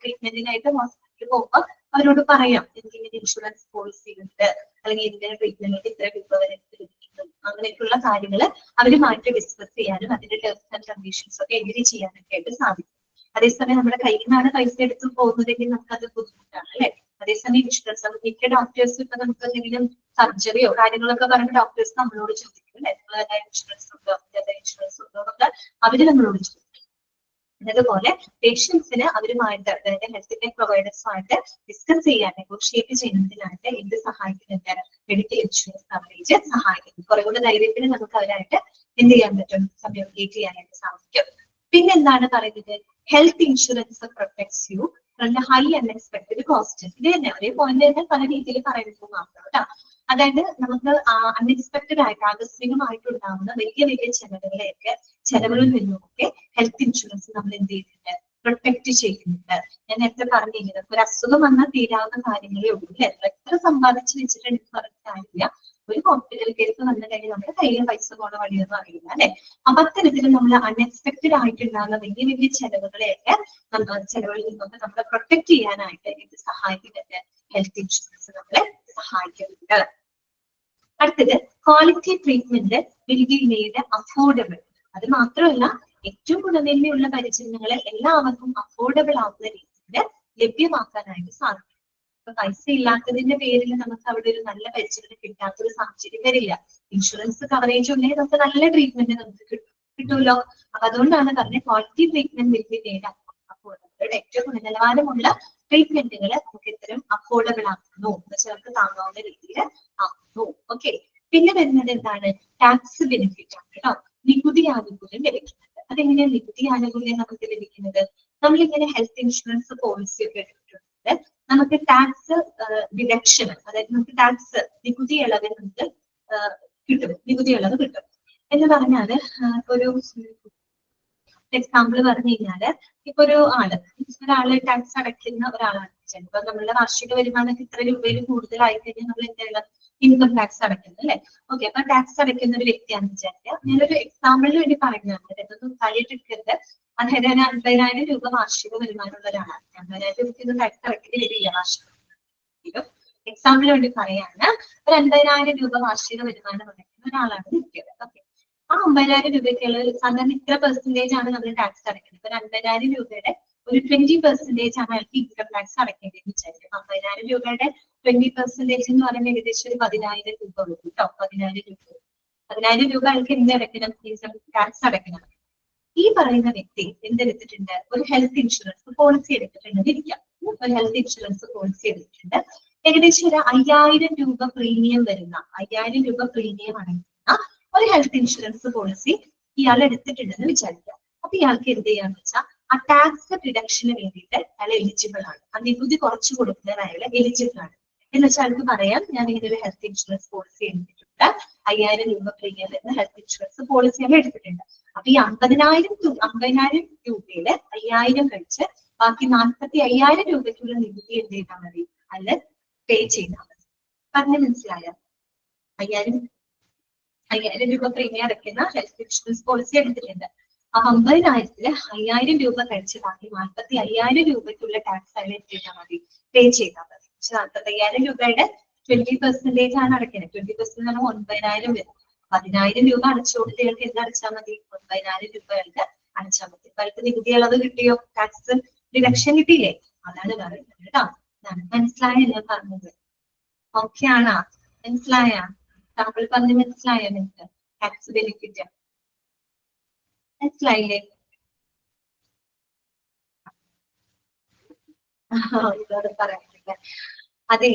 ട്രീറ്റ്മെന്റിനായിട്ട് ഹോസ്പിറ്റലിൽ പോകുമ്പോൾ അവരോട് പറയാം, എനിക്കിങ്ങനെ ഇൻഷുറൻസ് പോളിസി ഉണ്ട്, അല്ലെങ്കിൽ ഇതിന്റെ ട്രീറ്റ്മെന്റിന് ഇത്ര രൂപ വരെ ലഭിക്കും, അങ്ങനെയൊക്കെയുള്ള കാര്യങ്ങൾ അവരുമായിട്ട് ഡിസ്കസ് ചെയ്യാനും അതിന്റെ ടേംസ് ആൻഡ് കണ്ടീഷൻസ് ഒക്കെ എഗ്രി ചെയ്യാനൊക്കെ ആയിട്ട് സാധിക്കും. അതേസമയം നമ്മുടെ കയ്യിൽ നിന്നാണ് പൈസ എടുത്ത് പോകുന്നതെങ്കിൽ നമുക്ക് അത് ബുദ്ധിമുട്ടാണ് അല്ലെ. അതേസമയം ഇൻഷുറൻസ് മിക്ക ഡോക്ടേഴ്സ് ഇപ്പൊ നമുക്ക് എന്തെങ്കിലും സർജറിയോ കാര്യങ്ങളൊക്കെ പറഞ്ഞ ഡോക്ടേഴ്സ് നമ്മളോട് ചോദിക്കും അല്ലെ, നിങ്ങളെ ഇൻഷുറൻസ് ഉണ്ടോ, ഇൻഷുറൻസ് ഉണ്ടോ എന്നൊക്കെ അവര് നമ്മളോട് ചോദിക്കും. അതുപോലെ പേഷ്യൻസിന് അവരുമായിട്ട്, അതായത് ഹെൽത്ത് കെയർ പ്രൊവൈഡേഴ്സുമായിട്ട് ഡിസ്കസ് ചെയ്യാൻ, നെഗോഷിയേറ്റ് ചെയ്യുന്നതിനായിട്ട് എന്ത് സഹായിക്കുന്നുണ്ട്? മെഡിക്കൽ ഇൻഷുറൻസ് കവറേജ് സഹായിക്കുന്നു. കുറെ കൂടെ ധൈര്യത്തിന് നമുക്ക് അവരായിട്ട് എന്ത് ചെയ്യാൻ പറ്റും? കമ്മ്യൂണിക്കേറ്റ് ചെയ്യാനായിട്ട് സാധിക്കും. പിന്നെ എന്താണ് പറയുന്നത്? Health insurance protects you from the high unexpected cost. ഇത് തന്നെ ഒരേ പോയിന്റ് തന്നെ പല രീതിയിൽ പറയുന്നത് മാത്രം കേട്ടോ. അതായത് നമുക്ക് അൺഎക്സ്പെക്ടഡ് ആയിട്ട് ആകസ്മികമായിട്ടുണ്ടാകുന്ന വലിയ വലിയ ചെലവുകളിൽ നിന്നുമൊക്കെ ഹെൽത്ത് ഇൻഷുറൻസ് നമ്മൾ എന്ത് ചെയ്യുന്നുണ്ട്? പ്രൊട്ടക്ട് ചെയ്യുന്നുണ്ട്. ഞാൻ നേരത്തെ പറഞ്ഞിരുന്നത് ഒരു അസുഖം വന്നാൽ തീരാവുന്ന കാര്യങ്ങളേ ഉള്ളൂ അല്ലെ. എത്ര സമ്പാദിച്ചു വെച്ചിട്ടുണ്ട് പറഞ്ഞ കാര്യമില്ല. ഒരു ഹോസ്പിറ്റൽ കേസ് വന്നു കഴിഞ്ഞാൽ നമ്മുടെ കയ്യിൽ പൈസ പോണ വഴിയൊന്നും അറിയില്ല അല്ലെ. അപ്പൊ അത്തരത്തിൽ നമ്മൾ അൺഎക്സ്പെക്ടഡ് ആയിട്ടുണ്ടാകുന്ന വലിയ വലിയ ചെലവുകളെയൊക്കെ ചെലവുകളിൽ നിന്നൊക്കെ നമ്മളെ പ്രൊട്ടക്ട് ചെയ്യാനായിട്ട് ഇത് സഹായിക്കുന്നുണ്ട്. ഹെൽത്ത് ഇൻഷുറൻസ് നമ്മളെ സഹായിക്കുന്നുണ്ട്. അടുത്തത് quality treatment will be made affordable. അത് മാത്രമല്ല, ഏറ്റവും ഗുണമേന്മയുള്ള പരിചരണങ്ങൾ എല്ലാവർക്കും അഫോർഡബിൾ ആവുന്ന രീതിയിൽ ലഭ്യമാക്കാനായിട്ട് സാധിക്കും. ഇപ്പൊ പൈസ ഇല്ലാത്തതിന്റെ പേരിൽ നമുക്ക് അവിടെ ഒരു നല്ല പരിചരണം കിട്ടാത്തൊരു സാഹചര്യം വരില്ല. ഇൻഷുറൻസ് കവറേജ് ഉണ്ടെങ്കിൽ നമുക്ക് നല്ല ട്രീറ്റ്മെന്റ് നമുക്ക് കിട്ടുമല്ലോ. അപ്പൊ അതുകൊണ്ടാണ് പറഞ്ഞത് quality treatment will be made affordable. ഏറ്റവും ഗുണനിലവാരമുള്ള ട്രീറ്റ്മെന്റുകൾ നമുക്ക് ഇത്തരം അഫോർഡബിൾ ആക്കുന്നു, നമുക്ക് താങ്ങാവുന്ന രീതിയിൽ ആക്കുന്നു. ഓക്കെ. പിന്നെ വരുന്നത് എന്താണ്? ടാക്സ് ബെനിഫിറ്റ് ആണ് കേട്ടോ. നികുതി ആനുകൂല്യം ലഭിക്കുന്നത്. അതെങ്ങനെയാണ് നികുതി ആനുകൂല്യം നമുക്ക് ലഭിക്കുന്നത്? നമ്മളിങ്ങനെ ഹെൽത്ത് ഇൻഷുറൻസ് പോളിസി ഒക്കെ എടുത്തിട്ടുണ്ട്, നമുക്ക് ടാക്സ് ഡിഡക്ഷൻ, അതായത് നമുക്ക് ടാക്സ് നികുതി ഇളവ് നമുക്ക് കിട്ടും, നികുതി ഇളവ് കിട്ടും എന്ന് പറഞ്ഞാല് ഒരു എക്സാമ്പിൾ പറഞ്ഞു കഴിഞ്ഞാല് ഇപ്പൊ ഒരാള് ടാക്സ് അടയ്ക്കുന്ന ഒരാളാണ്. ചിലപ്പോ നമ്മളുടെ വാർഷിക വരുമാനമൊക്കെ ഇത്ര രൂപയിൽ കൂടുതലായി കഴിഞ്ഞാൽ നമ്മൾ എന്താണ് ഇൻകം ടാക്സ് അടയ്ക്കുന്നത് അല്ലെ. ഓക്കെ, അപ്പൊ ടാക്സ് അടയ്ക്കുന്ന ഒരു വ്യക്തിയാണെന്ന് വിചാരിക്കുക. ഞാനൊരു എക്സാമ്പിളിന് വേണ്ടി പറഞ്ഞതാണ്, ഇതൊന്നും കാര്യമായിട്ട് അതായത് 50,000 രൂപ വാർഷിക വരുമാനമുള്ള ഒരാളാണ്. 50,000 രൂപയ്ക്ക് ടാക്സ് അടയ്ക്കേണ്ടി വരില്ല വാർഷിക. എക്സാമ്പിളിന് വേണ്ടി പറയാണ്, ഒരു 50,000 രൂപ വാർഷിക വരുമാനം അടയ്ക്കുന്ന ഒരാളാണ് നിൽക്കുന്നത്. ഓക്കെ, ആ 50,000 രൂപയ്ക്കുള്ള സാധാരണ ഇത്ര പെർസെന്റേജ് ആണ് നമ്മൾ ടാക്സ് അടയ്ക്കുന്നത്. ഇപ്പൊ 50,000 രൂപയുടെ ഒരു 20% ആണ് അയാൾക്ക് ഇൻകം ടാക്സ് അടയ്ക്കേണ്ടത് വിചാരിക്കും. 50,000 രൂപയുടെ 20% എന്ന് പറയുമ്പോൾ ഏകദേശം ഒരു 10,000 രൂപ വരും കേട്ടോ. 10,000 രൂപ അയാൾക്ക് എന്ത് അടയ്ക്കണം? ഇൻകം ടാക്സ് അടയ്ക്കണം. ഈ പറയുന്ന വ്യക്തി എന്തെടുത്തിട്ടുണ്ട്? ഒരു ഹെൽത്ത് ഇൻഷുറൻസ് പോളിസി എടുത്തിട്ടുണ്ട് ഇരിക്കാം. ഒരു ഹെൽത്ത് ഇൻഷുറൻസ് പോളിസി എടുത്തിട്ടുണ്ട്. ഏകദേശം ഒരു 5,000 രൂപ പ്രീമിയം വരുന്ന 5,000 രൂപ പ്രീമിയം അടയ്ക്കുന്ന ഒരു ഹെൽത്ത് ഇൻഷുറൻസ് പോളിസി ഇയാൾ എടുത്തിട്ടുണ്ടെന്ന് വിചാരിക്കുക. അപ്പൊ ഇയാൾക്ക് എന്ത് ചെയ്യാന്ന് വെച്ചാൽ ആ ടാക്സ് റിഡക്ഷന് വേണ്ടിയിട്ട് അയാൾ എലിജിബിൾ ആണ്. ആ നികുതി കുറച്ചു കൊടുക്കുന്നതിന് അയാൾ എലിജിബിൾ ആണ് എന്ന് വെച്ചാൽ അയാൾക്ക് പറയാം, ഞാൻ ഇങ്ങനെ ഒരു ഹെൽത്ത് ഇൻഷുറൻസ് പോളിസി എടുത്തിട്ടുണ്ട്, 5,000 രൂപ പ്രീമിയം വരുന്ന ഹെൽത്ത് ഇൻഷുറൻസ് പോളിസി അയാൾ എടുത്തിട്ടുണ്ട്. അപ്പൊ ഈ 50,000 രൂപയില് 5,000 കഴിച്ച് ബാക്കി 45,000 രൂപയ്ക്കുള്ള നികുതി എന്ത് ചെയ്താൽ മതി? അല്ലെ പേ ചെയ്താൽ മതി. പറഞ്ഞ് മനസ്സിലായോ? 5,000 രൂപ പ്രീമിയം അടയ്ക്കുന്ന ഹെൽത്ത് ഇൻഷുറൻസ് പോളിസി എടുത്തിട്ടുണ്ട്. ആ 50,000-ല് 5,000 രൂപ കഴിച്ച് ബാക്കി 45,000 രൂപയ്ക്കുള്ള ടാക്സ് അയാൾ എന്ത് ചെയ്താൽ മതി? പേ ചെയ്താൽ മതി. 45,000 രൂപയുടെ 20% ആണ് അടയ്ക്കുന്നത്. 20% എന്ന് പറഞ്ഞാൽ 9,000 വരും. 10,000 രൂപ അടച്ചു കൊടുത്ത് അയാൾക്ക് എന്ത് അടച്ചാൽ മതി? 9,000 രൂപ അയാൾക്ക് അടച്ചാൽ മതി. അപ്പൊ അയാൾക്ക് നികുതി ഇളവ് കിട്ടിയോ? ടാക്സ് റിഡക്ഷൻ കിട്ടിയില്ലേ? അതാണ് പറയുന്നത് കേട്ടോ. മനസ്സിലായോ ഞാൻ പറഞ്ഞത്? ഓക്കെ ആണോ? മനസ്സിലായ? താങ്കൾ പറഞ്ഞ് മനസ്സിലായോ നിങ്ങൾക്ക്? ടാക്സ് ബെനിഫിറ്റ് മനസ്സിലായില്ലേ? ഇതോട് പറയാനില്ല. അതെ,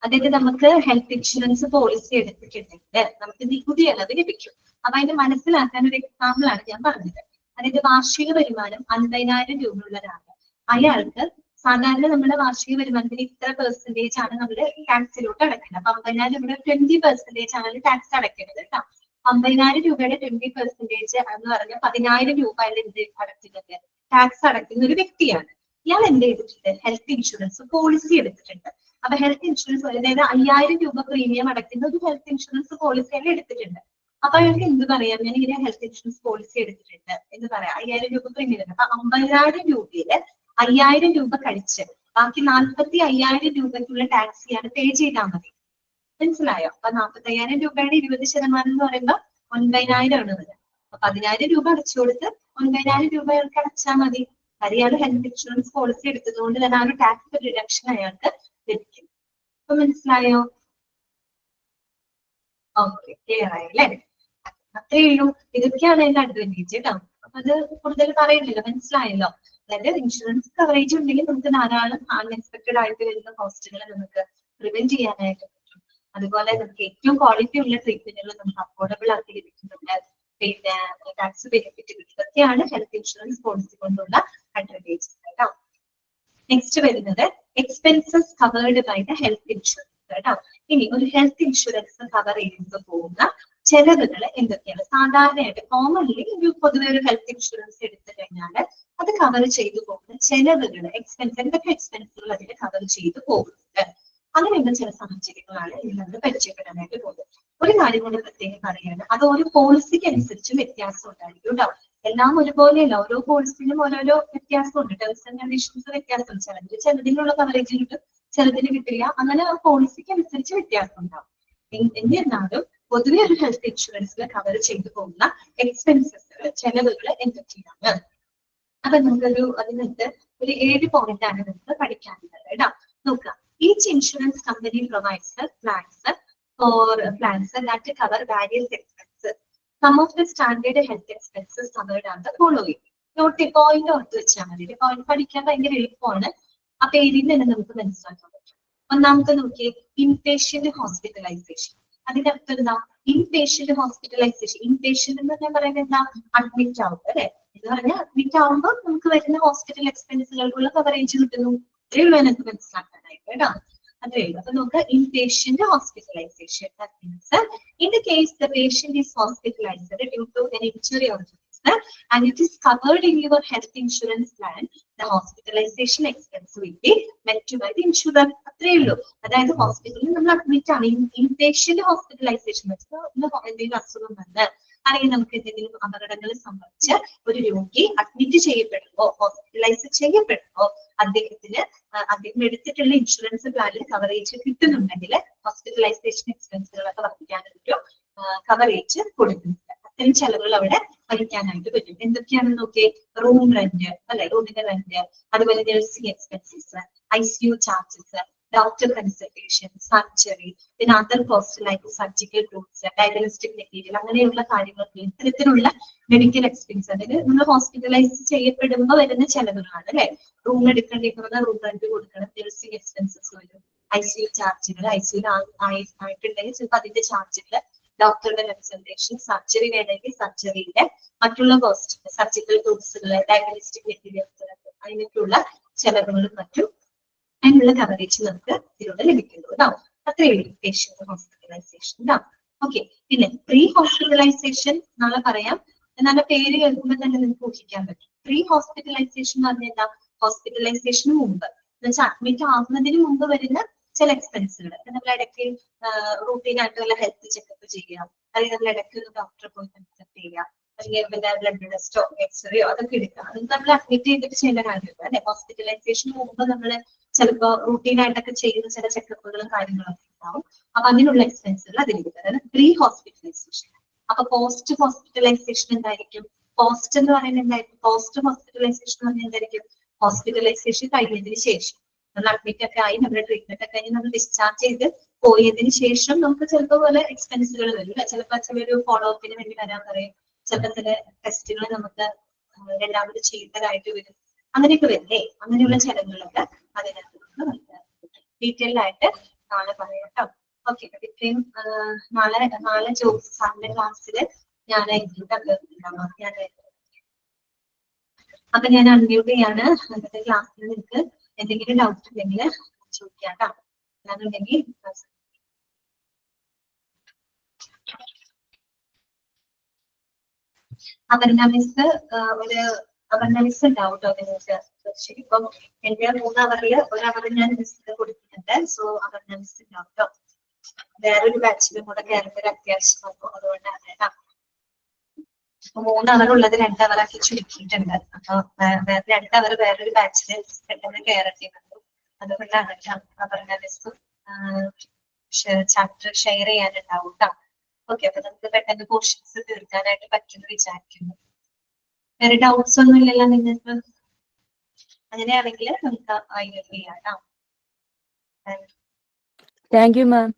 അതായത് നമുക്ക് ഹെൽത്ത് ഇൻഷുറൻസ് പോളിസി എടുത്തിട്ടുണ്ടെങ്കിൽ നമുക്ക് നികുതി ഇളവ് ലഭിക്കും. അപ്പൊ അതിന്റെ മനസ്സിലാക്കാൻ ഒരു എക്സാമ്പിൾ ആണ് ഞാൻ പറഞ്ഞത്. അതായത് വാർഷിക വരുമാനം 50,000 രൂപ ഉള്ള ഒരാള്, അയാൾക്ക് സാധാരണ നമ്മുടെ വാർഷിക വരുമാനത്തിന് ഇത്ര പെർസെന്റേജ് ആണ് നമ്മൾ ടാക്സിലോട്ട് അടയ്ക്കുന്നത്. അപ്പൊ 50,000 രൂപയുടെ 20% ആണ് ടാക്സ് അടയ്ക്കുന്നത് കേട്ടോ. 50,000 രൂപയുടെ 20% എന്ന് പറഞ്ഞാൽ 10,000 രൂപ അയാൾ എന്ത് അടയ്ക്കുന്നത്? ടാക്സ് അടയ്ക്കുന്ന ഒരു വ്യക്തിയാണ്. ഇയാൾ എന്ത് ചെയ്തിട്ടുണ്ട്? ഹെൽത്ത് ഇൻഷുറൻസ് പോളിസി എടുത്തിട്ടുണ്ട്. അപ്പൊ ഹെൽത്ത് ഇൻഷുറൻസ് അതായത് 5,000 രൂപ പ്രീമിയം അടയ്ക്കുന്ന ഒരു ഹെൽത്ത് ഇൻഷുറൻസ് പോളിസി അയാൾ എടുത്തിട്ടുണ്ട്. അപ്പൊ അയാൾക്ക് എന്ത് പറയാം? ഞാൻ ഇങ്ങനെ ഹെൽത്ത് ഇൻഷുറൻസ് പോളിസി എടുത്തിട്ടുണ്ട് എന്ന് പറയാം. 5,000 രൂപ പ്രീമിയം. അപ്പൊ 50,000 രൂപയില് 5,000 രൂപ കഴിച്ച് ബാക്കി 45,000 രൂപയ്ക്കുള്ള ടാക്സ് ഇയാൾ പേ ചെയ്താൽ മതി. മനസ്സിലായോ? അപ്പൊ 45,000 രൂപയുടെ 20% എന്ന് പറയുമ്പോൾ 9,000 ആണ് വരിക. അപ്പൊ 10,000 രൂപ അടച്ചു കൊടുത്ത് 9,000 രൂപ അയാൾക്ക് അടച്ചാൽ മതി. അയാൾ ഹെൽത്ത് ഇൻഷുറൻസ് പോളിസി എടുത്തതുകൊണ്ട് തന്നെ ആ ഒരു ടാക്സ് റിഡക്ഷൻ അയാൾക്ക് ലഭിക്കും. അപ്പൊ മനസ്സിലായോ? ഓക്കെ, ക്ലിയർ ആയല്ലേ? അത്രേ ഉള്ളൂ. ഇതൊക്കെയാണ് അതിന്റെ അഡ്വാൻറ്റേജ് കേട്ടോ. അപ്പൊ അത് കൂടുതൽ പറയുന്നില്ല. മനസ്സിലായല്ലോ? അതായത് ഇൻഷുറൻസ് കവറേജ് ഉണ്ടെങ്കിൽ നമുക്ക് ധാരാളം അൺഎക്സ്പെക്ടഡ് ആയിട്ട് വരുന്ന കോസ്റ്റുകൾ നമുക്ക് പ്രിവെന്റ് ചെയ്യാനായിട്ട് പറ്റും. അതുപോലെ നമുക്ക് ഏറ്റവും ക്വാളിറ്റി ഉള്ള ട്രീറ്റ്മെന്റുകൾ നമുക്ക് അഫോർഡബിൾ ആക്കി ലഭിക്കുന്നുണ്ട്. പിന്നെ ടാക്സ് ബെനിഫിറ്റ് കിട്ടും. ഇതൊക്കെയാണ് ഹെൽത്ത് ഇൻഷുറൻസ് പോളിസി കൊണ്ടുള്ള അഡ്വാൻറ്റേജസ് കേട്ടോ. നെക്സ്റ്റ് വരുന്നത് expenses covered by the health insurance കേട്ടോ. ഇനി ഒരു ഹെൽത്ത് ഇൻഷുറൻസ് കവർ ചെയ്ത് പോകുന്ന ചെലവുകൾ എന്തൊക്കെയാണ്? സാധാരണയായിട്ട് കോമൺലി ഒരു പൊതുവെ ഒരു ഹെൽത്ത് ഇൻഷുറൻസ് എടുത്തു കഴിഞ്ഞാൽ അത് കവർ ചെയ്തു പോകുന്ന ചെലവുകൾ, എക്സ്പെൻസ്, എന്തൊക്കെ എക്സ്പെൻസുകൾ അതിൽ കവർ ചെയ്തു പോകുന്നുണ്ട്. അങ്ങനെയുള്ള ചില സാഹചര്യങ്ങളാണ് ഇതിൽ നമ്മൾ പരിചയപ്പെടാനായിട്ട് പോകുന്നത്. ഒരു കാര്യം കൊണ്ട് പ്രത്യേകം പറയാണ്, അത് ഓരോ പോളിസിക്ക് അനുസരിച്ച് വ്യത്യാസം ഉണ്ടായിരിക്കും കേട്ടോ. എല്ലാം ഒരുപോലെയല്ല, ഓരോ പോളിസിനും ഓരോരോ വ്യത്യാസമുണ്ട്. ടേംസ് ആൻഡ് കണ്ടീഷൻസ് വ്യത്യാസമുണ്ട്. ചിലതിനുള്ള കവറേജ് കിട്ടും, ചിലതിന് കിട്ടില്ല. അങ്ങനെ ആ പോളിസിക്ക് അനുസരിച്ച് വ്യത്യാസം ഉണ്ടാവും. എന്നിരുന്നാലും പൊതുവെ ഒരു ഹെൽത്ത് ഇൻഷുറൻസിൽ കവർ ചെയ്തു പോകുന്ന എക്സ്പെൻസസ്, ചെലവുകൾ എന്തൊക്കെയാണ്? അപ്പൊ നമുക്കൊരു അതിനകത്ത് ഒരു 7 പോയിന്റ് ആണ് നമുക്ക് പഠിക്കാനുള്ളത് കേട്ടോ. നോക്കാം. Each insurance company provides plans that cover various expenses. Some of the standard health expenses covered are the following. Note point ഓർത്ത് വെച്ചാൽ മതി. പോയിന്റ് പഠിക്കാൻ ഭയങ്കര എളുപ്പമാണ്. ആ പേരിൽ തന്നെ നമുക്ക് മനസ്സിലാക്കാൻ പറ്റും. ഒന്നാമത്തെ നോക്കിയേ, ഇൻപേഷ്യന്റ് ഹോസ്പിറ്റലൈസേഷൻ. അതിന്റെ അർത്ഥം എന്താ? Inpatient hospitalisation. ഇൻപേഷ്യന്റ് എന്ന് ഞാൻ പറയുന്നത് എന്താ? അഡ്മിറ്റ് ആവും അല്ലെ. എന്ന് പറഞ്ഞാൽ അഡ്മിറ്റ് ആവുമ്പോൾ നമുക്ക് വരുന്ന ഹോസ്പിറ്റൽ എക്സ്പെൻസുകൾക്കുള്ള കവറേജ് കിട്ടുന്നു. ഇത്രയുള്ളൂ എനിക്ക് മനസ്സിലാക്കാനായിട്ട് കേട്ടോ. അത്രേ ഉള്ളൂ. അപ്പൊ നമുക്ക് inpatient hospitalisation. In the case the patient is hospitalized due to an injury or disease and it is covered in your health insurance plan, the hospitalization expense will be met to by the insurer. അത്രേ ഉള്ളൂ. അതായത് ഹോസ്പിറ്റലിൽ നമ്മൾ admit ആണ്, inpatient hospitalisation എന്തെങ്കിലും അസുഖം വന്ന് അല്ലെങ്കിൽ നമുക്ക് എന്തെങ്കിലും അപകടങ്ങൾ സംഭവിച്ച് ഒരു രോഗി അഡ്മിറ്റ് ചെയ്യപ്പെടുമ്പോ ഹോസ്പിറ്റലൈസ് ചെയ്യപ്പെടുമ്പോ അദ്ദേഹം എടുത്തിട്ടുള്ള ഇൻഷുറൻസ് പ്ലാനിൽ കവറേജ് കിട്ടുന്നുണ്ടെങ്കിൽ ഹോസ്പിറ്റലൈസേഷൻ എക്സ്പെൻസുകളൊക്കെ വർദ്ധിക്കാനൊരു കവറേജ് കൊടുക്കുന്നുണ്ട്. അത്തരം ചെലവുകൾ അവിടെ വഹിക്കാനായിട്ട് പറ്റും. എന്തൊക്കെയാണെന്ന് നോക്കിയേ, റൂം റെന്റ് അല്ലെ, റൂമിന്റെ റെന്റ്, അതുപോലെ nursing expenses, ICU charges, doctor consultation, surgery, പിന്നെ other cost like surgical tools, diagnostic material, അങ്ങനെയുള്ള കാര്യങ്ങളൊക്കെ ഇത്തരത്തിലുള്ള മെഡിക്കൽ എക്സ്പെൻസ്, അതായത് നമ്മൾ ഹോസ്പിറ്റലൈസ് ചെയ്യപ്പെടുമ്പോൾ വരുന്ന ചെലവുകളാണ് അല്ലെ. റൂം എടുക്കേണ്ടിരിക്കുന്നത് റൂം റെന്റ് കൊടുക്കണം, നഴ്സിംഗ് എക്സ്പെൻസസ് വരും, ICU ചാർജുകൾ, ICU ആയിട്ടുണ്ടെങ്കിൽ ചിലപ്പോൾ അതിന്റെ ചാർജുകൾ, ഡോക്ടറുടെ കൺസൾട്ടേഷൻ, സർജറി വേണമെങ്കിൽ സർജറിയുടെ മറ്റുള്ള കോസ്റ്റ്, സർജിക്കൽ ടൂൾസുകൾ, ഡയഗ്നോസ്റ്റിക് മെറ്റീരിയൽസ്, അതിനൊക്കെയുള്ള ചെലവുകളും മറ്റും അതിനുള്ള കവറേജ് നമുക്ക് ഇതിലൂടെ ലഭിക്കുന്നു കേട്ടോ. അത്രയേ ഉള്ളൂ പേഷ്യന്റ് ഹോസ്പിറ്റലൈസേഷൻ കേട്ടോ. ഓക്കെ, പിന്നെ പ്രീ ഹോസ്പിറ്റലൈസേഷൻ നാളെ പറയാം. എന്നാലും പേര് കേൾക്കുമ്പോൾ തന്നെ നിങ്ങൾക്ക് ഊഹിക്കാൻ പറ്റും. പ്രീ ഹോസ്പിറ്റലൈസേഷൻ എന്ന് പറഞ്ഞാൽ എന്താ, ഹോസ്പിറ്റലൈസേഷന് മുമ്പ് എന്ന് വെച്ചാൽ അഡ്മിറ്റ് ആകുന്നതിന് മുമ്പ് വരുന്ന ചില എക്സ്പെൻസുകൾ. നമ്മൾ ഇടയ്ക്ക് റൂട്ടീൻ ആയിട്ട് വല്ല ഹെൽത്ത് ചെക്കപ്പ് ചെയ്യുക, അല്ലെങ്കിൽ നമ്മൾ ഇടയ്ക്ക് ഒരു ഡോക്ടറെ പോയി കൺസൾട്ട് ചെയ്യുക, അല്ലെങ്കിൽ പിന്നെ ബ്ലഡ് ടെസ്റ്റോ എക്സ്റേയോ അതൊക്കെ എടുക്കുക. അത് നമ്മൾ അഡ്മിറ്റ് ചെയ്തിട്ട് ചെയ്യേണ്ട കാര്യമില്ല അല്ലെ. ഹോസ്പിറ്റലൈസേഷന് മുമ്പ് നമ്മൾ ചിലപ്പോൾ റൂട്ടീൻ ആയിട്ടൊക്കെ ചെയ്യുന്ന ചില ചെക്കപ്പുകളും കാര്യങ്ങളൊക്കെ ഉണ്ടാവും. അപ്പൊ അതിനുള്ള എക്സ്പെൻസുകൾ അതിലേക്ക്, അതായത് പ്രീ ഹോസ്പിറ്റലൈസേഷൻ. അപ്പൊ പോസ്റ്റ് ഹോസ്പിറ്റലൈസേഷൻ എന്തായിരിക്കും? പോസ്റ്റ് എന്ന് പറയുന്നത് എന്തായിരിക്കും? പോസ്റ്റ് ഹോസ്പിറ്റലൈസേഷൻ എന്ന് പറഞ്ഞാൽ എന്തായിരിക്കും? ഹോസ്പിറ്റലൈസേഷൻ കഴിഞ്ഞതിന് ശേഷം നമ്മൾ അഡ്മിറ്റ് ഒക്കെ ആയി, നമ്മുടെ ട്രീറ്റ്മെന്റ് ഒക്കെ കഴിഞ്ഞ് നമ്മൾ ഡിസ്ചാർജ് ചെയ്ത് പോയതിനു ശേഷം നമുക്ക് ചിലപ്പോൾ പോലെ എക്സ്പെൻസുകൾ വരും. ചിലപ്പോൾ ചിലൊരു ഫോളോ അപ്പിന് വേണ്ടി വരാൻ പറയും, ചിലപ്പോൾ ചില ടെസ്റ്റുകൾ നമുക്ക് രണ്ടാമത് ചെയ്യേണ്ടതായിട്ട് വരും, അങ്ങനെയൊക്കെ വരില്ലേ. അങ്ങനെയുള്ള ചെലവുകളൊക്കെ അതിനകത്ത് നമുക്ക് ഡീറ്റെയിൽ ആയിട്ട് നാളെ പറയാം കേട്ടോ. ഓക്കെ, ഇത്രയും നാളെ ജോസ് സാറിന്റെ ക്ലാസ്സിൽ ഞാൻ അപ്പൊ ഞാൻ അൺമ്യൂട്ട് ചെയ്യാണ്. അന്നത്തെ ക്ലാസ്സിൽ നിങ്ങൾക്ക് എന്തെങ്കിലും ഡൗട്ട് ഉണ്ടെങ്കിൽ ചോദിക്കാം കേട്ടോ. അല്ലാന്നുണ്ടെങ്കിൽ അപർണ മിസ് ഉണ്ടാവും കേട്ടോ നിങ്ങൾക്ക്. ശരി, ഇപ്പം എന്റെ 3 അവറിൽ 1 അവർ ഞാൻ മിസ്സിന് കൊടുക്കുന്നുണ്ട്. സോ അപർണ മിസ് ഉണ്ടാവും കേട്ടോ. വേറൊരു ബാച്ചിലും കൂടെ കയറുന്ന ഒരു അത്യാവശ്യം വന്നു, അതുകൊണ്ടാണ് കേട്ടോ. 3 അവർ ഉള്ളത് 2 അവറാക്കി ചുരുക്കിയിട്ടുണ്ട്. അപ്പൊ 2 അവർ വേറൊരു ബാച്ചില് പെട്ടെന്ന് കയറേണ്ടിയിരുന്നു, അതുകൊണ്ടാണ് അപർണ മിസ് ചാപ്റ്റർ ഷെയർ ചെയ്യാനുണ്ടാവും കേട്ടോ. ഓക്കെ, അപ്പൊ നമുക്ക് പെട്ടെന്ന് പോർഷൻസ് തീർക്കാനായിട്ട് പറ്റുമെന്ന് വിചാരിക്കുന്നു. വേറെ ഡൗട്ട്സ് ഒന്നും ഇല്ലല്ലോ നിങ്ങൾക്ക്? അങ്ങനെയാണെങ്കിൽ നമുക്ക് ചെയ്യാം കേട്ടോ. Thank you ma'am.